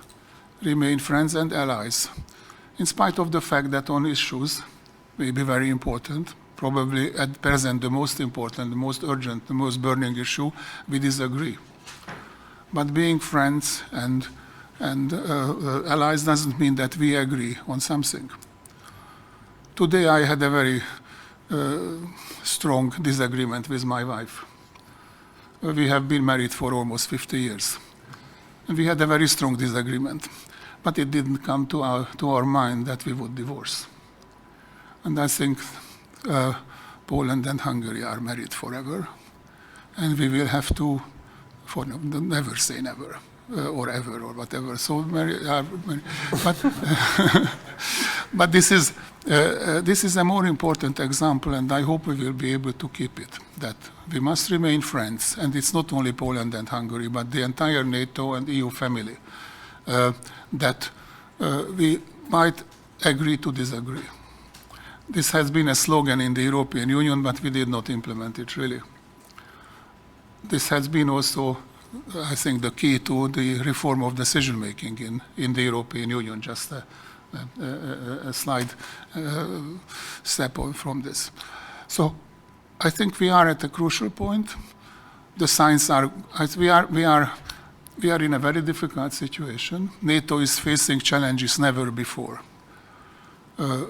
[SPEAKER 5] remain friends and allies, in spite of the fact that on issues, may be very important, probably at present the most important, the most urgent, the most burning issue, we disagree. But being friends and allies doesn't mean that we agree on something. Today I had a very strong disagreement with my wife. We have been married for almost 50 years. And we had a very strong disagreement. But it didn't come to our mind that we would divorce. And I think Poland and Hungary are married forever. And we will have to, never say never, or ever, or whatever. So, but this is a more important example, and I hope we will be able to keep it, that we must remain friends. And it's not only Poland and Hungary, but the entire NATO and EU family, that we might agree to disagree. This has been a slogan in the European Union, but we did not implement it, really. This has been also, I think, the key to the reform of decision-making in the European Union, just a slight step on from this. So I think we are at a crucial point. The signs are, we are in a very difficult situation. NATO is facing challenges never before.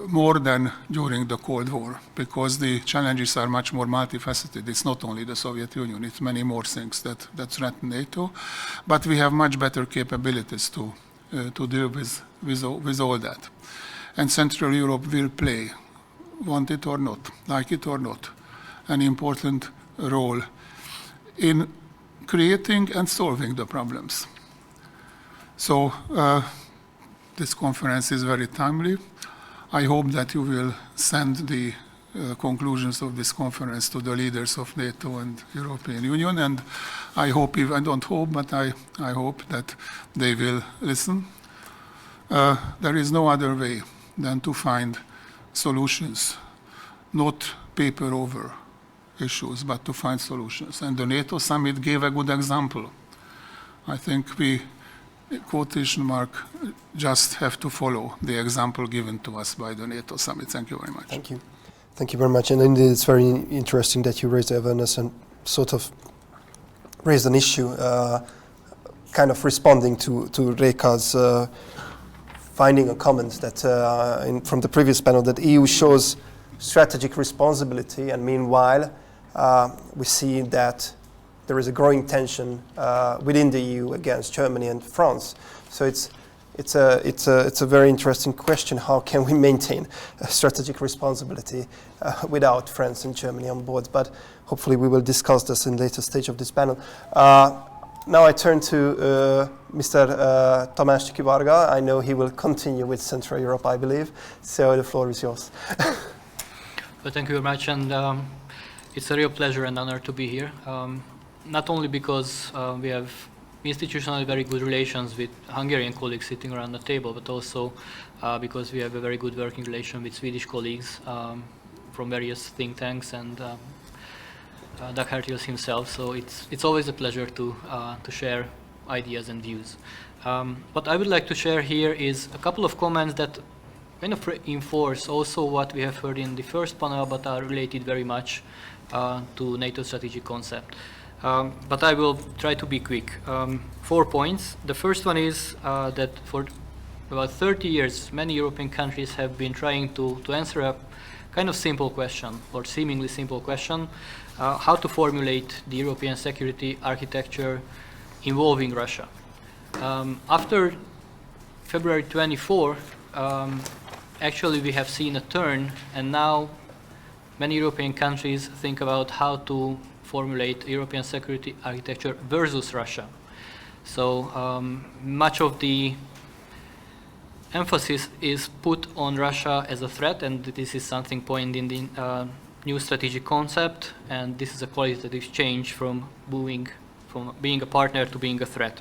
[SPEAKER 5] More than during the Cold War, because the challenges are much more multifaceted. It's not only the Soviet Union, it's many more things that threaten NATO, but we have much better capabilities to deal with all that. And Central Europe will play, want it or not, like it or not, an important role in creating and solving the problems. So this conference is very timely. I hope that you will send the conclusions of this conference to the leaders of NATO and European Union, and I hope, I don't hope, but I hope that they will listen. There is no other way than to find solutions, not paper over issues, but to find solutions. And the NATO summit gave a good example. I think we, quotation mark, just have to follow the example given to us by the NATO summit. Thank you very much.
[SPEAKER 1] Thank you. Thank you very much. And indeed, it's very interesting that you raised awareness and sort of raised an issue, kind of responding to Reka's finding a comment that from the previous panel that EU shows strategic responsibility, and meanwhile we see that there is a growing tension within the EU against Germany and France. So it's a very interesting question. How can we maintain a strategic responsibility without France and Germany on board? But hopefully we will discuss this in later stage of this panel. Now I turn to Mr. Tamás Csiki Varga. I know he will continue with Central Europe, I believe. So the floor is yours.
[SPEAKER 6] Well, thank you very much, and it's a real pleasure and honor to be here. Not only because we have institutionally very good relations with Hungarian colleagues sitting around the table, but also because we have a very good working relation with Swedish colleagues. from various think tanks and Dag Hartelius himself. So it's always a pleasure to share ideas and views. What I would like to share here is a couple of comments that kind of reinforce also what we have heard in the first panel, but are related very much to NATO strategic concept. But I will try to be quick. 4 points. The first one is that for about 30 years, many European countries have been trying to answer a kind of simple question, or seemingly simple question, how to formulate the European security architecture involving Russia. After February 24, actually we have seen a turn, and now many European countries think about how to formulate European security architecture versus Russia. So much of the emphasis is put on Russia as a threat, and this is something pointed in the new strategic concept, and this is a qualitative change from being a partner to being a threat.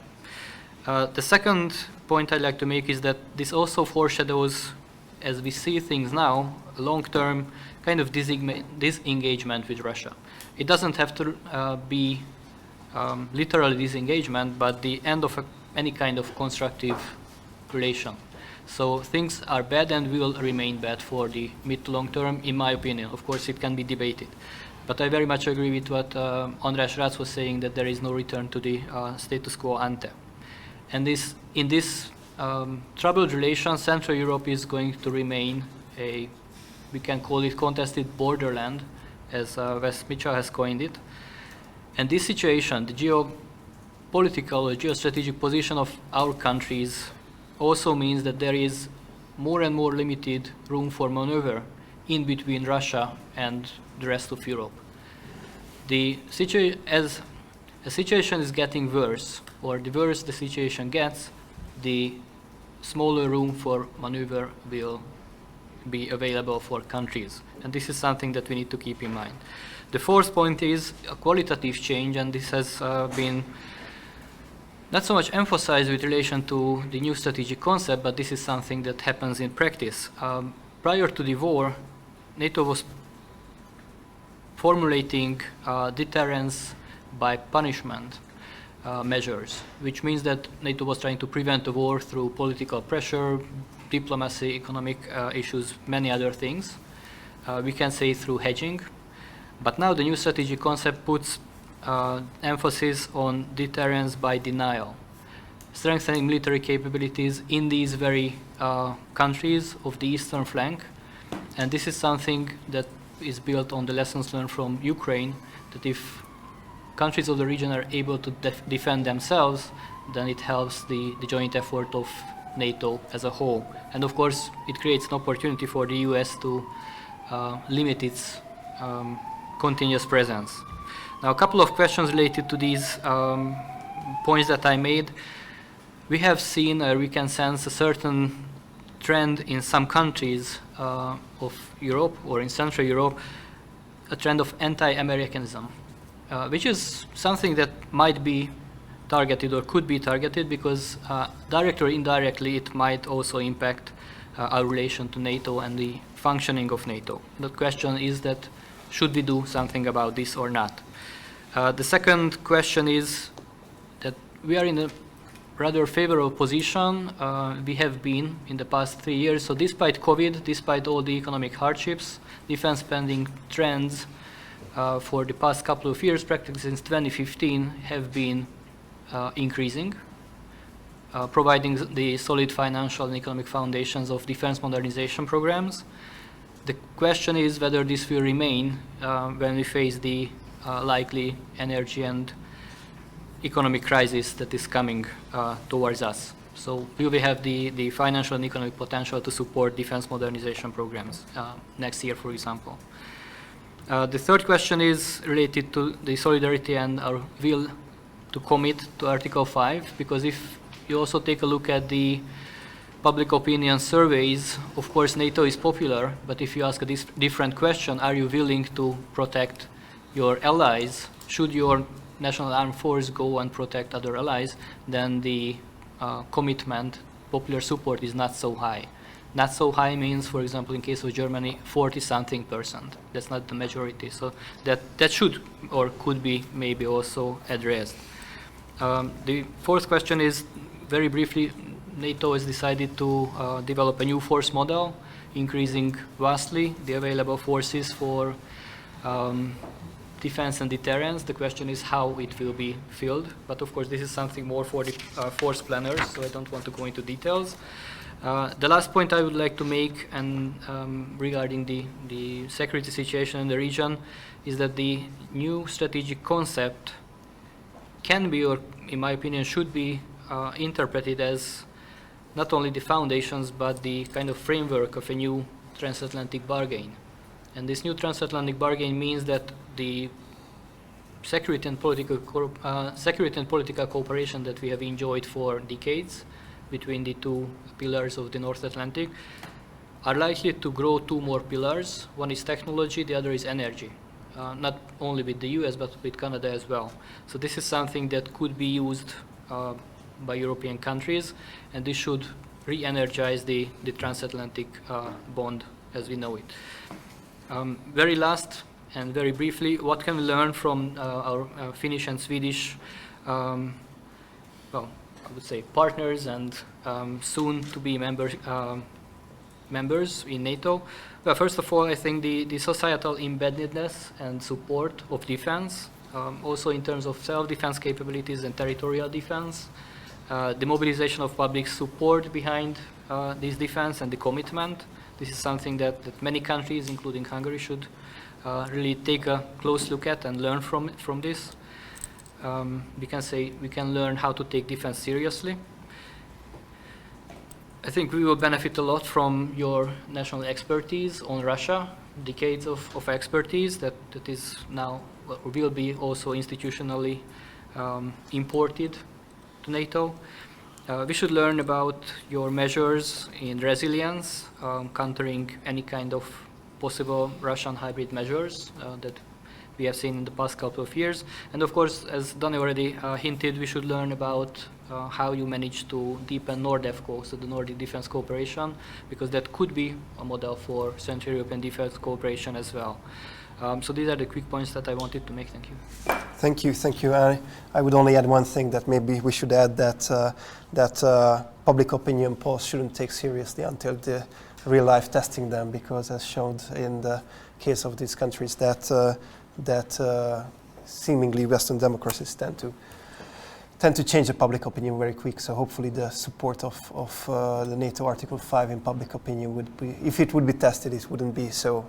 [SPEAKER 6] The second point I'd like to make is that this also foreshadows, as we see things now, a long-term kind of disengagement with Russia. It doesn't have to be literal disengagement, but the end of any kind of constructive relation. So things are bad and will remain bad for the mid to long term, in my opinion. Of course, it can be debated. But I very much agree with what András Rácz was saying, that there is no return to the status quo ante. And in this troubled relation, Central Europe is going to remain we can call it contested borderland, as Wes Mitchell has coined it. And this situation, the geopolitical or geostrategic position of our countries, also means that there is more and more limited room for maneuver in between Russia and the rest of Europe. As a situation is getting worse, or the worse the situation gets, the smaller room for maneuver will be available for countries. And this is something that we need to keep in mind. The fourth point is a qualitative change, and this has been not so much emphasized with relation to the new strategic concept, but this is something that happens in practice. Prior to the war, NATO was formulating deterrence by punishment measures, which means that NATO was trying to prevent the war through political pressure, diplomacy, economic issues, many other things. We can say through hedging. But now the new strategic concept puts emphasis on deterrence by denial, strengthening military capabilities in these very countries of the eastern flank. And this is something that is built on the lessons learned from Ukraine, that if countries of the region are able to defend themselves, then it helps the joint effort of NATO as a whole. And of course, it creates an opportunity for the US to limit its continuous presence. Now, a couple of questions related to these points that I made. We have seen, we can sense a certain trend in some countries of Europe or in Central Europe, a trend of anti-Americanism, which is something that might be targeted or could be targeted because directly or indirectly it might also impact our relation to NATO and the functioning of NATO. The question is that should we do something about this or not? The second question is that we are in a rather favorable position. We have been in the past 3 years. So despite COVID, despite all the economic hardships, defense spending trends for the past couple of years, practically since 2015, have been increasing, providing the solid financial and economic foundations of defense modernization programs. The question is whether this will remain when we face the likely energy and economic crisis that is coming towards us. So will we have the financial and economic potential to support defense modernization programs next year, for example? The third question is related to the solidarity and our will to commit to Article 5, because if you also take a look at the public opinion surveys, of course NATO is popular, but if you ask a different question, are you willing to protect your allies? Should your national armed force go and protect other allies? Then the commitment, popular support is not so high. Not so high means, for example, in case of Germany, 40-something%. That's not the majority. So that should or could be maybe also addressed. The fourth question is, very briefly, NATO has decided to develop a new force model, increasing vastly the available forces for defense and deterrence. The question is how it will be filled. But of course, this is something more for the force planners, so I don't want to go into details. The last point I would like to make, and regarding the security situation in the region, is that the new strategic concept can be, or in my opinion, should be interpreted as not only the foundations, but the kind of framework of a new transatlantic bargain. And this new transatlantic bargain means that the security and political cooperation that we have enjoyed for decades between the two pillars of the North Atlantic are likely to grow two more pillars. One is technology, the other is energy. Not only with the US, but with Canada as well. So this is something that could be used by European countries, and this should re-energize the transatlantic bond as we know it. Very last and very briefly, what can we learn from our Finnish and Swedish, well, I would say partners and soon to be members in NATO? Well, first of all, I think the societal embeddedness and support of defense, also in terms of self-defense capabilities and territorial defense, the mobilization of public support behind this defense and the commitment. This is something that many countries, including Hungary, should really take a close look at and learn from this. We can say we can learn how to take defense seriously. I think we will benefit a lot from your national expertise on Russia, decades of expertise that is now, will be also institutionally imported to NATO. We should learn about your measures in resilience, countering any kind of possible Russian hybrid measures that we have seen in the past couple of years. And of course, as Dániel already hinted, we should learn about how you manage to deepen NORDEFCO, so the Nordic Defense Cooperation, because that could be a model for Central European defense cooperation as well. So these are the quick points that I wanted to make. Thank you.
[SPEAKER 1] Thank you, thank you. I would only add one thing, that maybe we should add that public opinion polls shouldn't take seriously until the real life testing them, because as shown in the case of these countries, that seemingly Western democracies tend to change the public opinion very quick. So hopefully the support of the NATO Article 5 in public opinion would be, if it would be tested, it wouldn't be so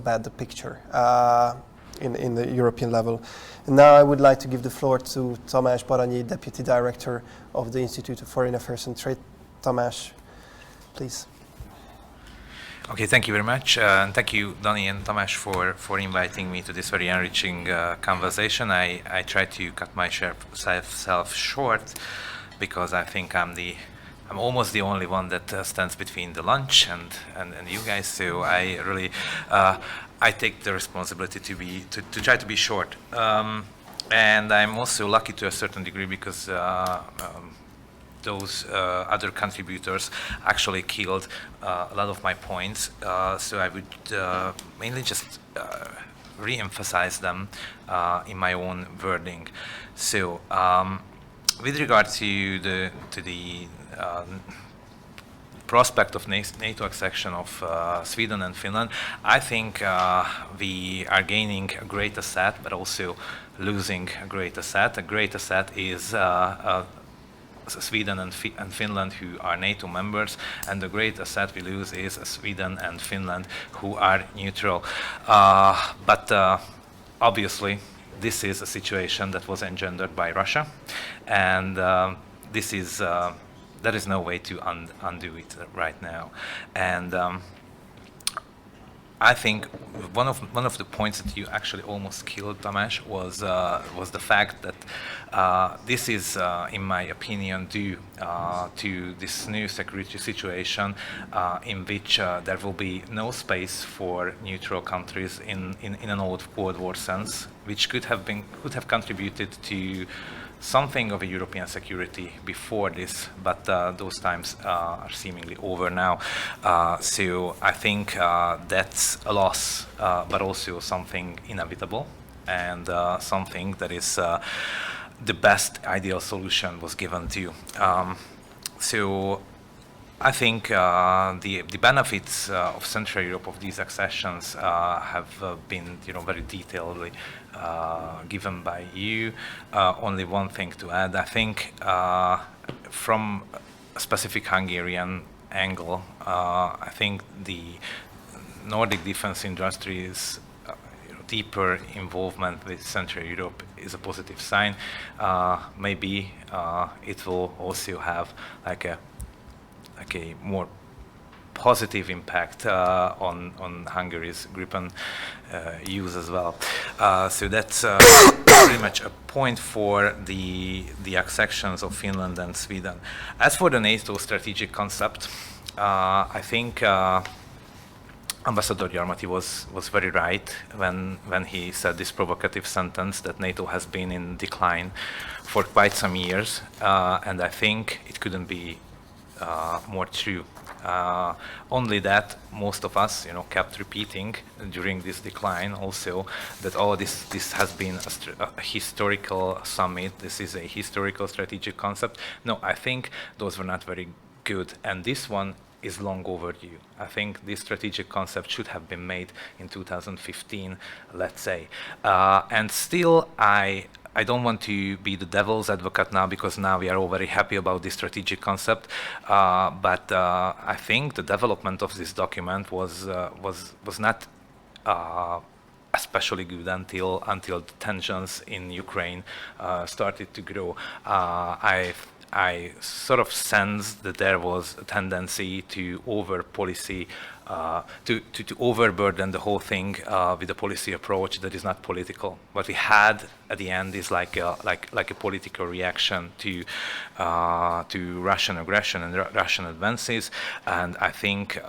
[SPEAKER 1] bad the picture in the European level. And now I would like to give the floor to Tamás Baranyi, Deputy Director of the Institute of Foreign Affairs and Trade. Tamás, please.
[SPEAKER 7] Okay, thank you very much. And thank you, Dániel and Tamás, for inviting me to this very enriching conversation. I try to cut myself short because I think I'm almost the only one that stands between the lunch and you guys. So I really I take the responsibility to try to be short. And I'm also lucky to a certain degree because those other contributors actually killed a lot of my points. So I would mainly just re-emphasize them in my own wording. So with regard to the prospect of NATO accession of Sweden and Finland, I think we are gaining a great asset, but also losing a great asset. A great asset is Sweden and Finland, who are NATO members, and the great asset we lose is Sweden and Finland, who are neutral. But obviously, this is a situation that was engendered by Russia, and this is there is no way to undo it right now. And I think one of the points that you actually almost killed, Tamás, was the fact that this is, in my opinion, due to this new security situation in which there will be no space for neutral countries in an old Cold War sense, which could have contributed to something of a European security before this, but those times are seemingly over now. So I think that's a loss, but also something inevitable, and something that is the best ideal solution was given to you. So I think the benefits of Central Europe of these accessions have been, very detailedly given by you. Only one thing to add, I think, from a specific Hungarian angle, I think the Nordic defense industry's deeper involvement with Central Europe is a positive sign. Maybe it will also have like a more positive impact on Hungary's Gripen use as well. So that's pretty much a point for the accessions of Finland and Sweden. As for the NATO strategic concept, I think Ambassador Gyarmati was very right when he said this provocative sentence that NATO has been in decline for quite some years, and I think it couldn't be more true. Only that most of us, kept repeating during this decline also that this has been a historical summit. This is a historical strategic concept. No, I think those were not very good, and this one is long overdue. I think this strategic concept should have been made in 2015, let's say. And still, I don't want to be the devil's advocate now, because now we are all very happy about this strategic concept. But I think the development of this document was not especially good until the tensions in Ukraine started to grow. I sort of sensed that there was a tendency to to overburden the whole thing with a policy approach that is not political. What we had at the end is like a political reaction to Russian aggression and Russian advances, and I think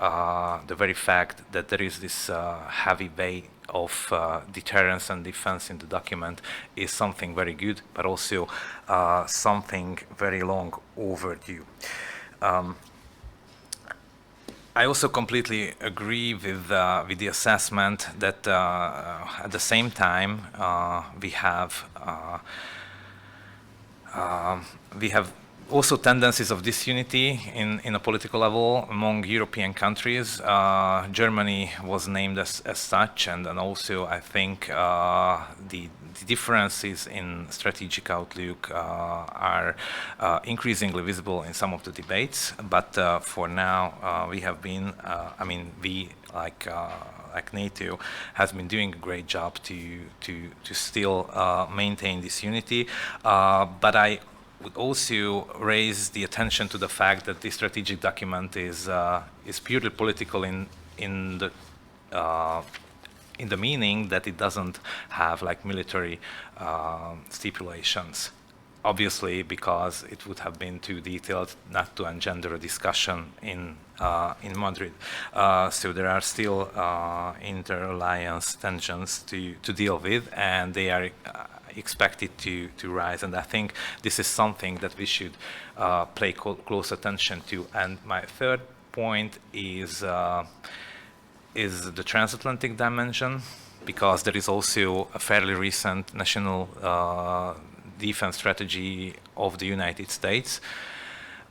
[SPEAKER 7] the very fact that there is this heavy weight of deterrence and defense in the document is something very good, but also something very long overdue. I also completely agree with the assessment that at the same time we have also tendencies of disunity in a political level among European countries. Germany was named as such, and also I think the differences in strategic outlook are increasingly visible in some of the debates. But for now, we have been, we like NATO has been doing a great job to still maintain this unity. But I would also raise the attention to the fact that this strategic document is purely political in the meaning that it doesn't have like military stipulations. Obviously, because it would have been too detailed not to engender a discussion in Madrid. So there are still inter-alliance tensions to deal with, and they are expected to rise, and I think this is something that we should pay close attention to. And my third point is the transatlantic dimension, because there is also a fairly recent national defense strategy of the United States,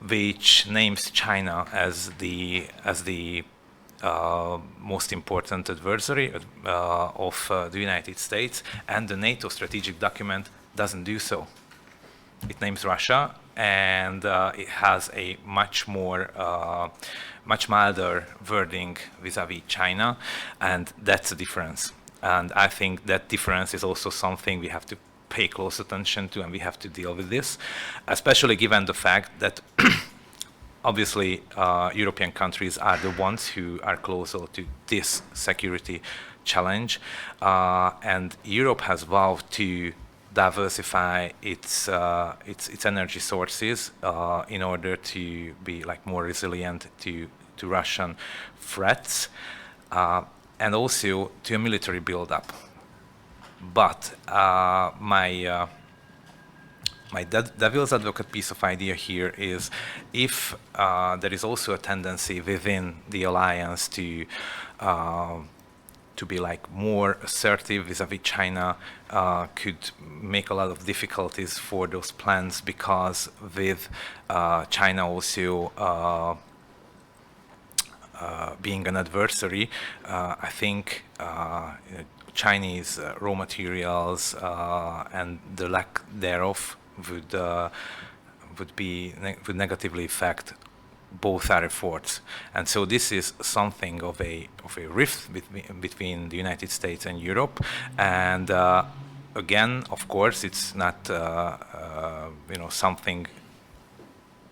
[SPEAKER 7] which names China as the most important adversary of the United States, and the NATO strategic document doesn't do so. It names Russia, and it has a much milder wording vis-a-vis China, and that's a difference. And I think that difference is also something we have to pay close attention to, and we have to deal with this, especially given the fact that obviously, European countries are the ones who are closer to this security challenge, and Europe has vowed to diversify its energy sources in order to be like more resilient to Russian threats, and also to a military build-up. But my My devil's advocate piece of idea here is if there is also a tendency within the alliance to be like more assertive vis-a-vis China, could make a lot of difficulties for those plans, because with China also being an adversary, I think Chinese raw materials and the lack thereof would negatively affect both our efforts. And so this is something of a rift between the United States and Europe. And again, of course, it's not something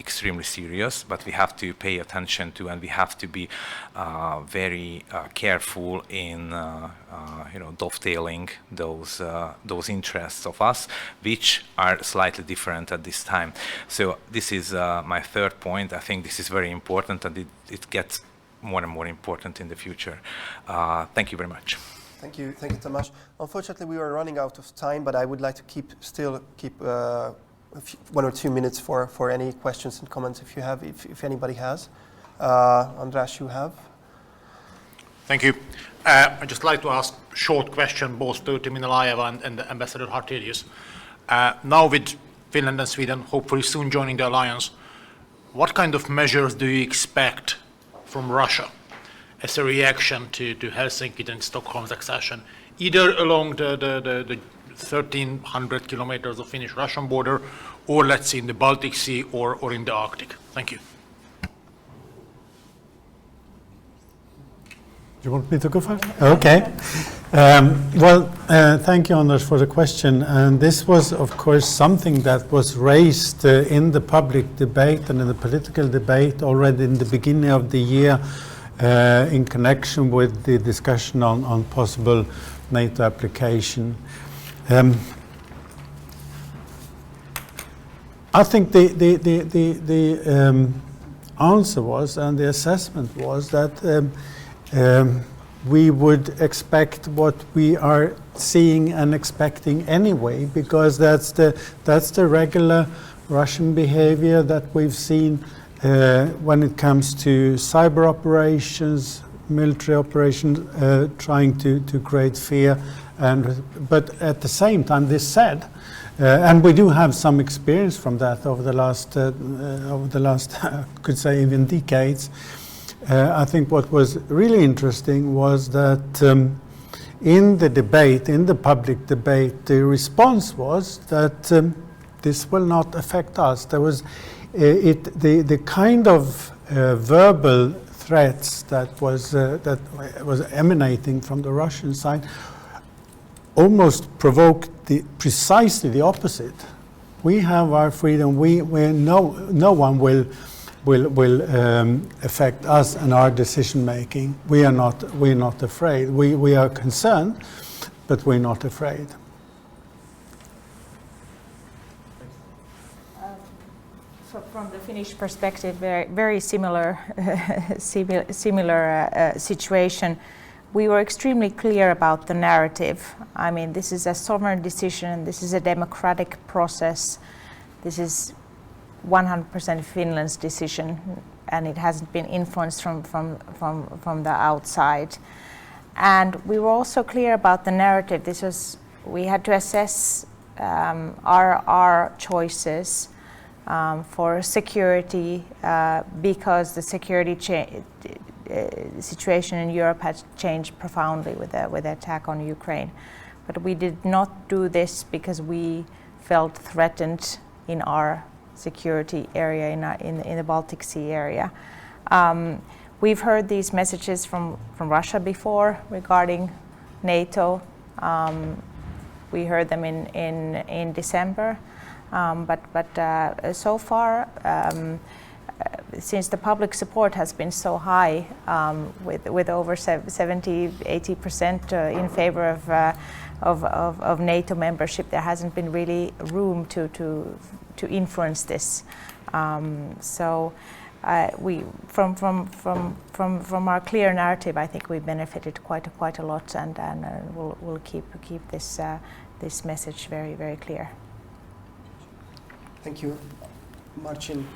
[SPEAKER 7] extremely serious, but we have to pay attention to, and we have to be very careful in dovetailing those interests of us, which are slightly different at this time. So this is my third point. I think this is very important, and it gets more and more important in the future. Thank you very much.
[SPEAKER 1] Thank you, Tamás. Unfortunately, we are running out of time, but I would like to keep 1 or 2 minutes for any questions and comments if anybody has. András, you have?
[SPEAKER 8] Thank you. I'd just like to ask a short question both to Minna Laajava and Ambassador Hartelius. Now with Finland and Sweden hopefully soon joining the alliance, what kind of measures do you expect from Russia as a reaction to Helsinki and Stockholm's accession, either along the 1,300 kilometers of Finnish-Russian border, or let's say in the Baltic Sea or in the Arctic? Thank you.
[SPEAKER 4] Do you want me to go first? Okay. Thank you, Anders, for the question. And this was, of course, something that was raised in the public debate and in the political debate already in the beginning of the year in connection with the discussion on possible NATO application. I think the answer was, and the assessment was, that we would expect what we are seeing and expecting anyway, because that's the regular Russian behavior that we've seen when it comes to cyber operations, military operations, trying to create fear. But at the same time, this said, and we do have some experience from that over the last, I could say, even decades. I think what was really interesting was that in the debate, in the public debate, the response was that this will not affect us. There was the kind of verbal threats that was emanating from the Russian side almost provoked precisely the opposite. We have our freedom. No one will affect us and our decision making. We're not afraid. We are concerned, but we're not afraid.
[SPEAKER 3] From the Finnish perspective, very similar situation. We were extremely clear about the narrative. I mean, this is a sovereign decision. This is a democratic process. This is 100% Finland's decision, and it hasn't been influenced from the outside. And we were also clear about the narrative. We had to assess our choices for security because the security situation in Europe has changed profoundly with the attack on Ukraine. But we did not do this because we felt threatened in our security area in the Baltic Sea area. We've heard these messages from Russia before regarding NATO. We heard them in December, but so far, since the public support has been so high, with over 70-80% in favor of NATO membership, there hasn't been really room to influence this. So we, from our clear narrative, I think we benefited quite a lot, and we'll keep this message very clear.
[SPEAKER 1] Thank you. Marcin.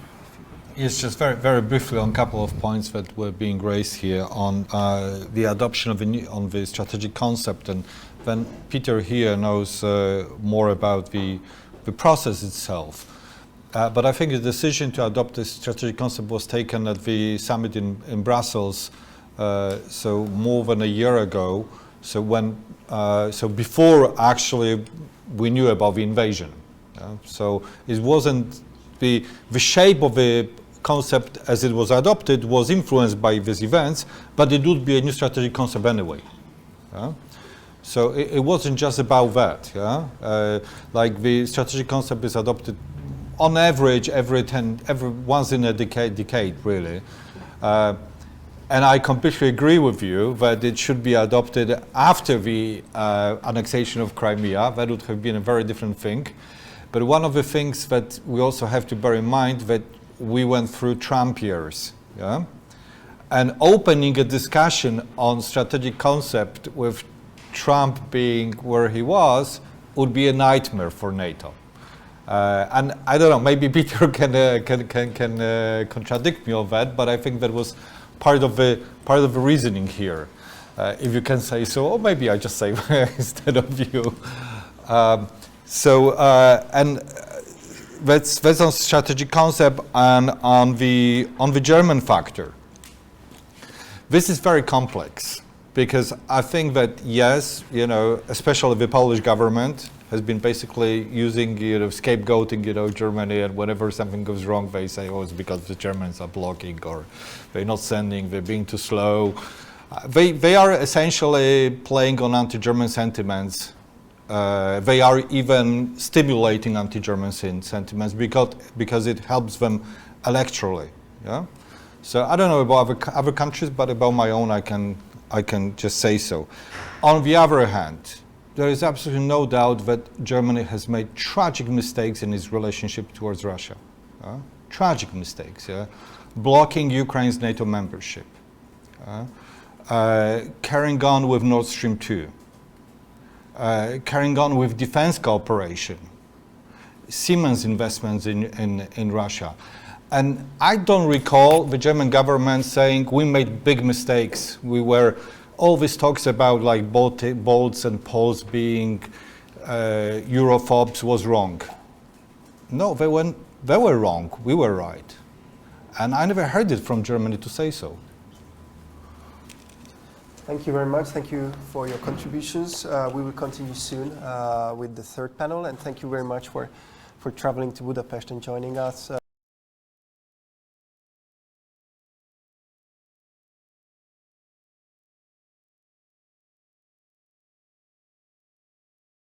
[SPEAKER 2] Yes, just very, very briefly on a couple of points that were being raised here on the adoption of on the strategic concept, and then Peter here knows more about the process itself. But I think the decision to adopt this strategic concept was taken at the summit in Brussels, so more than a year ago. So when, so before actually we knew about the invasion. So it wasn't the shape of the concept as it was adopted was influenced by these events, but it would be a new strategic concept anyway. So it wasn't just about that. Like the strategic concept is adopted on average every once in a decade really. And I completely agree with you that it should be adopted after the annexation of Crimea. That would have been a very different thing. But one of the things that we also have to bear in mind that we went through Trump years. And opening a discussion on strategic concept with Trump being where he was would be a nightmare for NATO. And I don't know, maybe Peter can contradict me on that, but I think that was part of the reasoning here, if you can say so, or maybe I just say instead of you. And that's on strategic concept and on the German factor. This is very complex because I think that yes, especially the Polish government has been basically using, scapegoating, Germany, and whenever something goes wrong, they say, oh, it's because the Germans are blocking, or they're not sending, they're being too slow. They are essentially playing on anti-German sentiments. They are even stimulating anti-German sentiments because it helps them electorally. So I don't know about other countries, but about my own, I can just say so. On the other hand, there is absolutely no doubt that Germany has made tragic mistakes in its relationship towards Russia. Tragic mistakes. Blocking Ukraine's NATO membership. Carrying on with Nord Stream 2. Carrying on with defense cooperation. Siemens investments in Russia. And I don't recall the German government saying we made big mistakes. All this talks about like Balts and Poles being Europhobes was wrong. No, they were wrong. We were right. And I never heard it from Germany to say so.
[SPEAKER 1] Thank you very much. Thank you for your contributions. We will continue soon with the third panel. And thank you very much for traveling to Budapest and joining us.